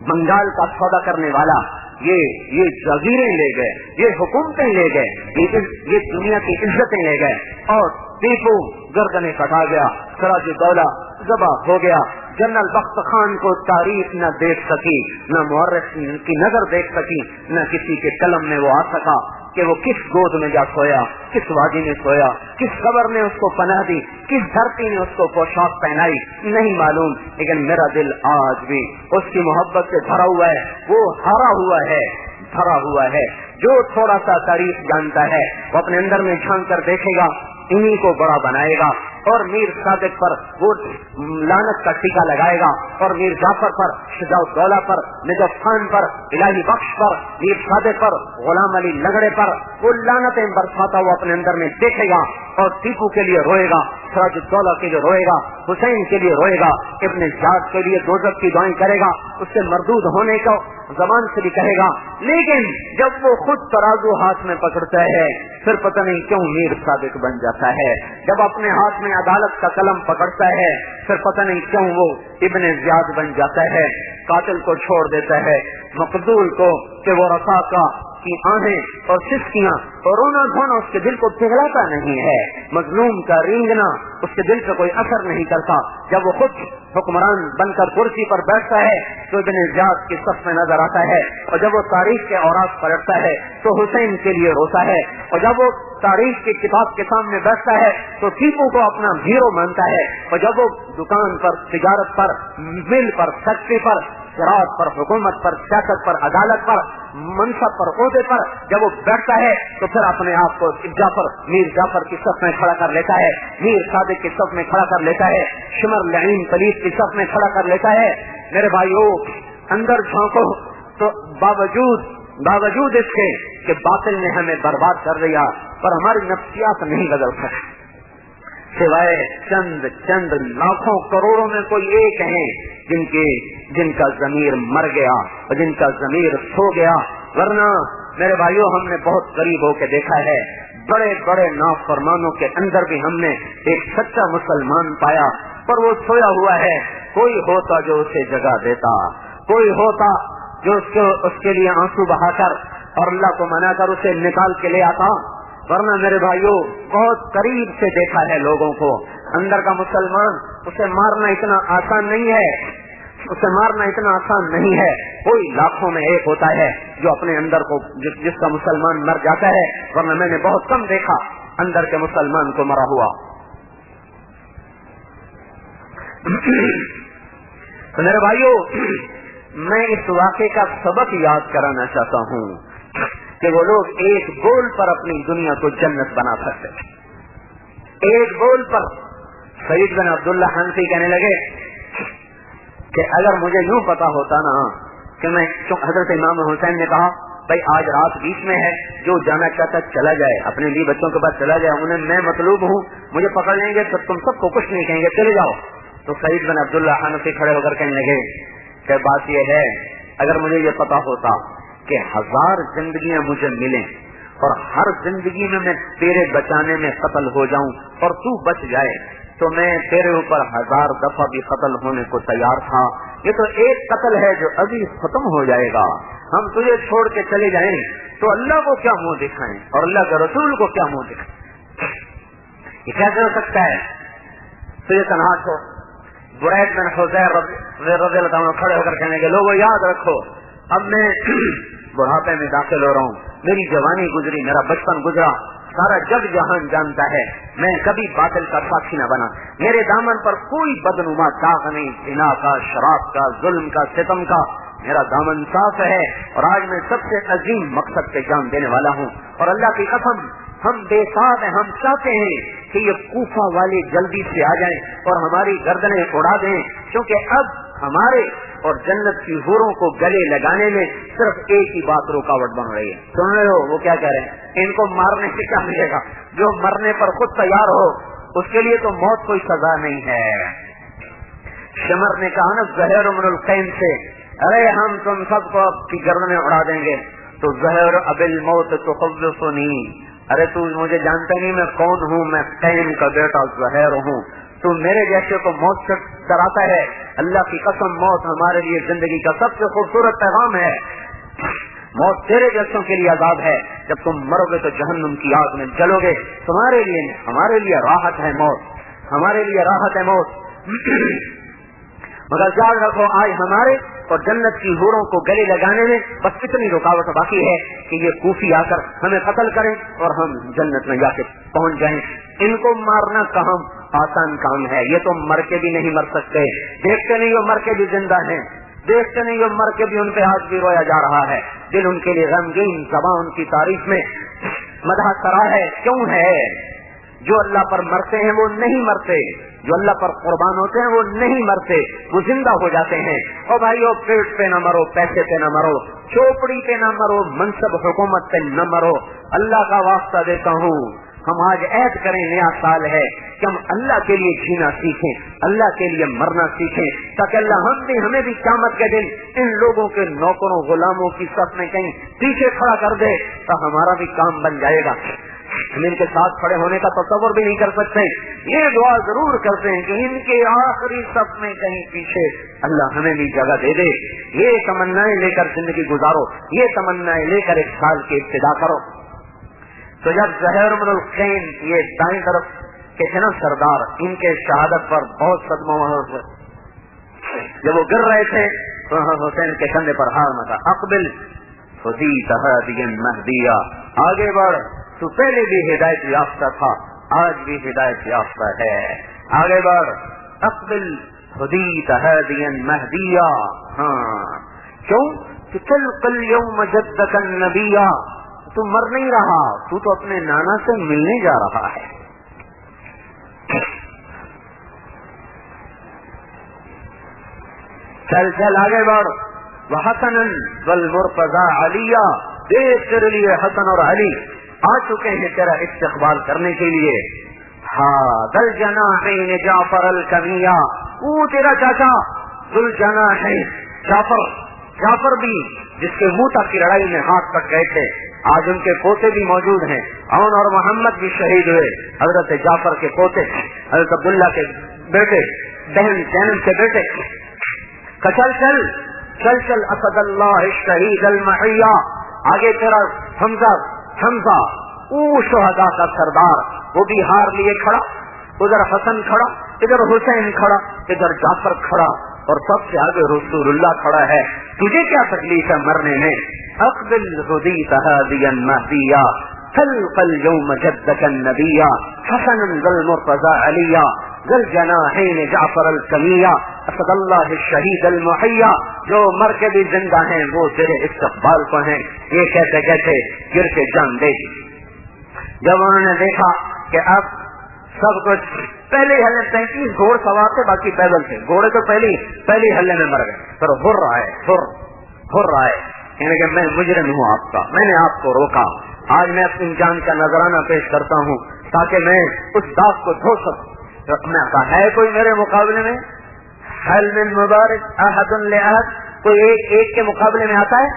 بنگال کا سودا کرنے والا۔ یہ جزیرے لے گئے، یہ حکومتیں لے گئے، یہ دنیا کی عزتیں لے گئے، اور ٹیپو گردنیں کٹا گیا، سراج الدولہ ذبح ہو گیا۔ جنرل بخت خان کو تاریخ نہ دیکھ سکی، نہ مورخ کی نظر دیکھ سکی، نہ کسی کے قلم میں وہ آ سکا کہ وہ کس گود میں جا سویا، کس وادی میں سویا، کس قبر نے اس کو پناہ دی، کس دھرتی نے اس کو پوشاک پہنائی، نہیں معلوم۔ لیکن میرا دل آج بھی اس کی محبت سے بھرا ہوا ہے، وہ ہرا ہوا ہے۔ جو تھوڑا سا تاریخ جانتا ہے وہ اپنے اندر میں جھانک کر دیکھے گا، انہی کو بڑا بنائے گا، اور میر صادق پر وہ لعنت کا ٹیکا لگائے گا، اور میر جعفر پر، شجاع الدولہ پر، نجف خان پر، الہی بخش پر، میر صادق پر، غلام علی لنگڑے پر وہ لعنتیں برساتا ہوا اپنے اندر میں دیکھے گا، اور ٹیپو کے لیے روئے گا، سراج الدولہ کے لیے روئے گا، حسین کے لیے روئے گا، ابن زیاد کے لیے دوزخ کی دعائیں کرے گا، اس سے مردود ہونے کو زبان سے بھی کہے گا۔ لیکن جب وہ خود ترازو ہاتھ میں پکڑتا ہے پھر پتہ نہیں کیوں میر صادق بن جاتا ہے، جب اپنے ہاتھ میں عدالت کا قلم پکڑتا ہے پھر پتہ نہیں کیوں وہ ابن زیاد بن جاتا ہے، قاتل کو چھوڑ دیتا ہے، مقتول کو کہ وہ رفا کا کی آہیں اور سسکیاں اور رونا دھونا اس کے دل کو پگھلاتا نہیں ہے، مظلوم کا رینگنا اس کے دل پہ کوئی اثر نہیں کرتا۔ جب وہ خود حکمران بن کر کرسی پر بیٹھتا ہے تو ابن زیاد کی صف میں نظر آتا ہے، اور جب وہ تاریخ کے اوراق پلٹتا ہے تو حسین کے لیے روتا ہے، اور جب وہ تاریخ کی کتاب کے سامنے بیٹھتا ہے تو ٹیپو کو اپنا ہیرو مانتا ہے، اور جب وہ دکان پر، تجارت پر، مل پر، فیکٹری پر، زراعت پر، حکومت پر، سیاست پر، عدالت پر، منصب پر، عہدے پر جب وہ بیٹھتا ہے تو پھر اپنے آپ کو میر جعفر کی صف میں کھڑا کر لیتا ہے، میر صادق کی صف میں کھڑا کر لیتا ہے، شمر لعین پلیس کی صف میں کھڑا کر لیتا ہے۔ میرے بھائیو، اندر جھانکو تو باوجود اس کے کہ باطل نے ہمیں برباد کر دیا، پر ہماری نفسیات نہیں بدل سکتی، سوائے چند لاکھوں کروڑوں میں کوئی ایک ہیں جن کا ضمیر مر گیا اور جن کا ضمیر سو گیا۔ ورنہ میرے بھائیوں، ہم نے بہت قریب ہو کے دیکھا ہے، بڑے بڑے نافرمانوں کے اندر بھی ہم نے ایک سچا مسلمان پایا، پر وہ سویا ہوا ہے۔ کوئی ہوتا جو اسے جگہ دیتا، کوئی ہوتا جو اس کے لیے آنسو بہا کر اور اللہ کو منا کر اسے نکال کے لے آتا۔ ورنہ میرے بھائیوں، بہت قریب سے دیکھا ہے لوگوں کو، اندر کا مسلمان اسے مارنا اتنا آسان نہیں ہے، کوئی لاکھوں میں ایک ہوتا ہے جو اپنے اندر کو جس کا مسلمان مر جاتا ہے، ورنہ میں نے بہت کم دیکھا اندر کے مسلمان کو مرا ہوا۔ تو میرے بھائیوں، میں اس واقعے کا سبق یاد کرانا چاہتا ہوں کہ وہ لوگ ایک بول پر اپنی دنیا کو جنت بنا سکتے، ایک بول پر۔ سعید بن عبداللہ حنفی کہنے لگے کہ اگر مجھے یوں پتا ہوتا نا کہ میں، حضرت امام حسین نے کہا بھائی آج رات بیچ میں ہے، جو جانا چاہتا چلا جائے، اپنے لیے بچوں کے پاس چلا جائے، انہیں میں مطلوب ہوں، مجھے پکڑ لیں گے تو تم سب کو کچھ نہیں کہیں گے، چلے جاؤ۔ تو سعید بن عبداللہ حنفی کھڑے ہو کر کہنے لگے کہ بات یہ ہے، اگر مجھے یہ پتا ہوتا کہ 1000 زندگیاں مجھے ملیں اور ہر زندگی میں تیرے بچانے میں قتل ہو جاؤں اور تو بچ جائے تو میں تیرے اوپر 1000 دفعہ بھی قتل ہونے کو تیار تھا۔ یہ تو ایک قتل ہے جو ابھی ختم ہو جائے گا، ہم تجھے چھوڑ کے چلے جائیں تو اللہ کو کیا منہ دکھائیں اور اللہ کے رسول کو کیا منہ دکھائیں؟ یہ کیسے ہو سکتا ہے؟ تجھے تنہا چھوڑ۔ برید بن حذیر رضی اللہ عنہ کھڑے ہو کر کہنے کے لوگوں یاد رکھو، اب میں بڑھاپے میں داخل ہو رہا ہوں، میری جوانی گزری، میرا بچپن گزرا، سارا جگ جہان جانتا ہے، میں کبھی باطل کا ساکھی نہ بنا، میرے دامن پر کوئی بدنما داغ نہیں، زنا کا، شراب کا، ظلم کا، ستم کا، میرا دامن صاف ہے، اور آج میں سب سے عظیم مقصد پہ جان دینے والا ہوں، اور اللہ کی قسم ہم بے ساتھ ہیں، ہم چاہتے ہیں کہ یہ کوفہ والے جلدی سے آ جائیں اور ہماری گردنیں اڑا دیں، کیونکہ اب ہمارے اور جنت کی حوروں کو گلے لگانے میں صرف ایک ہی بات رکاوٹ بن رہی ہے۔ سن رہے ہو وہ کیا کہہ رہے ہیں؟ ان کو مارنے سے کیا ملے گا؟ جو مرنے پر خود تیار ہو اس کے لیے تو موت کوئی سزا نہیں ہے۔ شمر نے کہا نا زہیر بن القین سے، ارے ہم تم سب کو اب کی گردنیں اڑا دیں گے، تو زہیر اب الموت تخوفنی، ارے تو مجھے جانتا نہیں میں کون ہوں، میں قین کا بیٹا زہیر ہوں، تو میرے جیسے کو موت سے ڈراتا ہے؟ اللہ کی قسم موت ہمارے لیے زندگی کا سب سے خوبصورت پیغام ہے۔ موت تیرے جیسوں کے لیے عذاب ہے، جب تم مرو گے تو جہنم کی آگ میں جلو گے. تمہارے لیے ہمارے لیے راحت ہے موت، ہمارے لیے راحت ہے موت. مگر یاد رکھو آج ہمارے اور جنت کی حوروں کو گلے لگانے میں بس اتنی رکاوٹ باقی ہے کہ یہ کوفی آ کر ہمیں قتل کریں اور ہم جنت میں جا کے پہنچ جائیں. ان کو مارنا کہاں آسان کام ہے، یہ تو مر کے بھی نہیں مر سکتے. دیکھتے نہیں وہ مر کے بھی زندہ ہیں، دیکھتے نہیں وہ مر کے بھی ان پہ آج بھی رویا جا رہا ہے. دل ان کے لیے غمگین، زبان ان کی تعریف میں مدح کرا ہے. کیوں ہے؟ جو اللہ پر مرتے ہیں وہ نہیں مرتے، جو اللہ پر قربان ہوتے ہیں وہ نہیں مرتے، وہ زندہ ہو جاتے ہیں. اور بھائیو پیٹ پہ نہ مرو، پیسے پہ نہ مرو، چوپڑی پہ نہ مرو، منصب حکومت پہ نہ مرو. اللہ کا واسطہ دیتا ہوں، ہم آج عہد کریں، نیا سال ہے کہ ہم اللہ کے لیے جینا سیکھیں، اللہ کے لیے مرنا سیکھیں، تاکہ اللہ ہمیں بھی قیامت کے دن ان لوگوں کے نوکروں غلاموں کی صف میں کہیں پیچھے کھڑا کر دے تو ہمارا بھی کام بن جائے گا. ہم ان کے ساتھ کھڑے ہونے کا تصور بھی نہیں کر سکتے. یہ دعا ضرور کرتے ہیں کہ ان کے آخری صف میں کہیں پیچھے اللہ ہمیں بھی جگہ دے دے. یہ تمنائیں لے کر زندگی گزارو، یہ تمنائیں لے کر ایک سال کی ابتدا کرو. تو جب زہیر بن الخین یہ دائیں طرف کے تھے نا سردار، ان کے شہادت پر بہت صدمہ ہوا. جب وہ گر رہے تھے تو حسین کے کندھے پر ہار مچا. اقبل خدیت ہادیا مہدیا، آگے بڑھ، تو پہلے بھی ہدایت یافتہ تھا، آج بھی ہدایت یافتہ ہے، آگے بڑھ. اقبل خدیت ہادیا مہدیا. ہاں کیوں کہ تلقى اليوم جدك النبيا، تو مر نہیں رہا، تو اپنے نانا سے ملنے جا رہا ہے. چل چل آگے بڑھ. وحسنا والمرتضى عليا، دیکھ تیرے لیے حسن اور علی آ چکے ہیں تیرا استقبال کرنے کے لیے. ہاں ذل جناحین جعفر الکمیا، وہ تیرا چاچا ذل جناحین جعفر بھی جس کے منہ تک کی لڑائی میں ہاتھ کٹ گئے تھے، آج ان کے پوتے بھی موجود ہیں. عون اور محمد بھی شہید ہوئے. حضرت جعفر کے پوتے، حضرت عبداللہ کے بیٹے، بہن زینب کے بیٹے. چل چل چل چل اسد اللہ الشہید المحیا. آگے تیرا حمزہ او شہداء کا سردار، وہ بھی ہار لیے کھڑا، ادھر حسن کھڑا، ادھر حسین کھڑا، ادھر جعفر کھڑا، اور سب سے آگے رسول اللہ کھڑا ہے. تجھے کیا تکلیف ہے مرنے میں؟ اقبل خدیت ہادیا مہدیا، تلقى اليوم جدك النبيا، حسنا والمرتضى عليا، ذل جناحين جعفر الکمیا، اسد اللہ الشہید المحیا. جو مر کے بھی زندہ ہیں وہ تیرے استقبال کو ہیں. یہ کہتے کہتے گر کے جان دے دی. جب انہوں نے دیکھا کہ اب سب کچھ، پہلے ہلے 33 گھوڑ سوار تھے، باقی پیدل تھے. گھوڑے تو پہلی ہلے میں مر گئے. پھر ہر آئے یعنی کہ میں مجرم ہوں آپ کا، میں نے آپ کو روکا، آج میں اپنی جان کا نذرانہ پیش کرتا ہوں تاکہ میں اس داغ کو دھو سکوں. میں کہا ہے کوئی میرے مقابلے میں؟ حل من مبارک احد لأحد، کوئی ایک کے مقابلے میں آتا ہے؟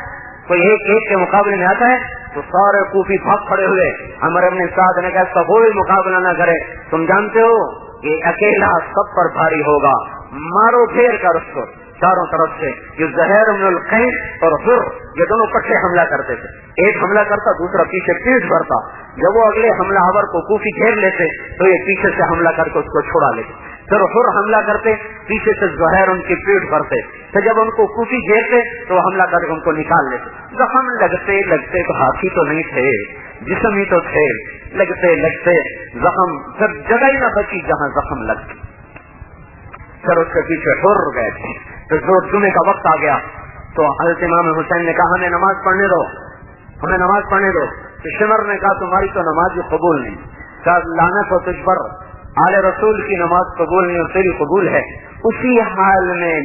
کوئی ایک کے مقابلے میں آتا ہے؟ تو سارے کوفی بھاگ کھڑے ہوئے. عمر بن سعد نے کہا اس کا کوئی مقابلہ نہ کرے، تم جانتے ہو یہ اکیلا سب پر بھاری ہوگا. مارو پھیر کر اس کو چاروں طرف سے. یہ زہیر بن الخین اور حر یہ دونوں کٹھے حملہ کرتے تھے. ایک حملہ کرتا، دوسرا پیچھے پیٹ بھرتا. جب وہ اگلے حملہ آور کو کوفی گھیر لیتے تو یہ پیچھے سے حملہ کر کے اس کو چھوڑا لیتے. پھر حر حملہ کرتے، پیچھے سے زہیر ان کی پیٹ بھرتے. پھر جب ان کو کوفی گھیرتے تو وہ حملہ کر کے ان کو نکال لیتے. زخم لگتے تو ہاتھی تو نہیں تھے، جسم ہی تو تھے. لگتے زخم پھر جگہ ہی نہ بچی جہاں زخم لگتے. پھر اس کے پیچھے حر گئے تھے. پھر زور جمعے کا وقت آ گیا تو حضرت امام حسین نے کہا ہمیں نماز پڑھنے دو. تو شمر نے کہا تمہاری تو نماز بھی قبول نہیں. کہا لعنت ہو تجھ پر، آل رسول کی نماز قبول نہیں اور تیری قبول ہے. اسی حال میں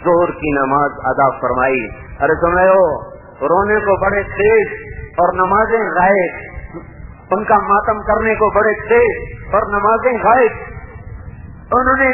ظہر کی نماز ادا فرمائی. ارے سن رہے ہو، رونے کو بڑے تیز اور نمازیں غائب، ان کا ماتم کرنے کو بڑے تیز اور نمازیں غائب. انہوں نے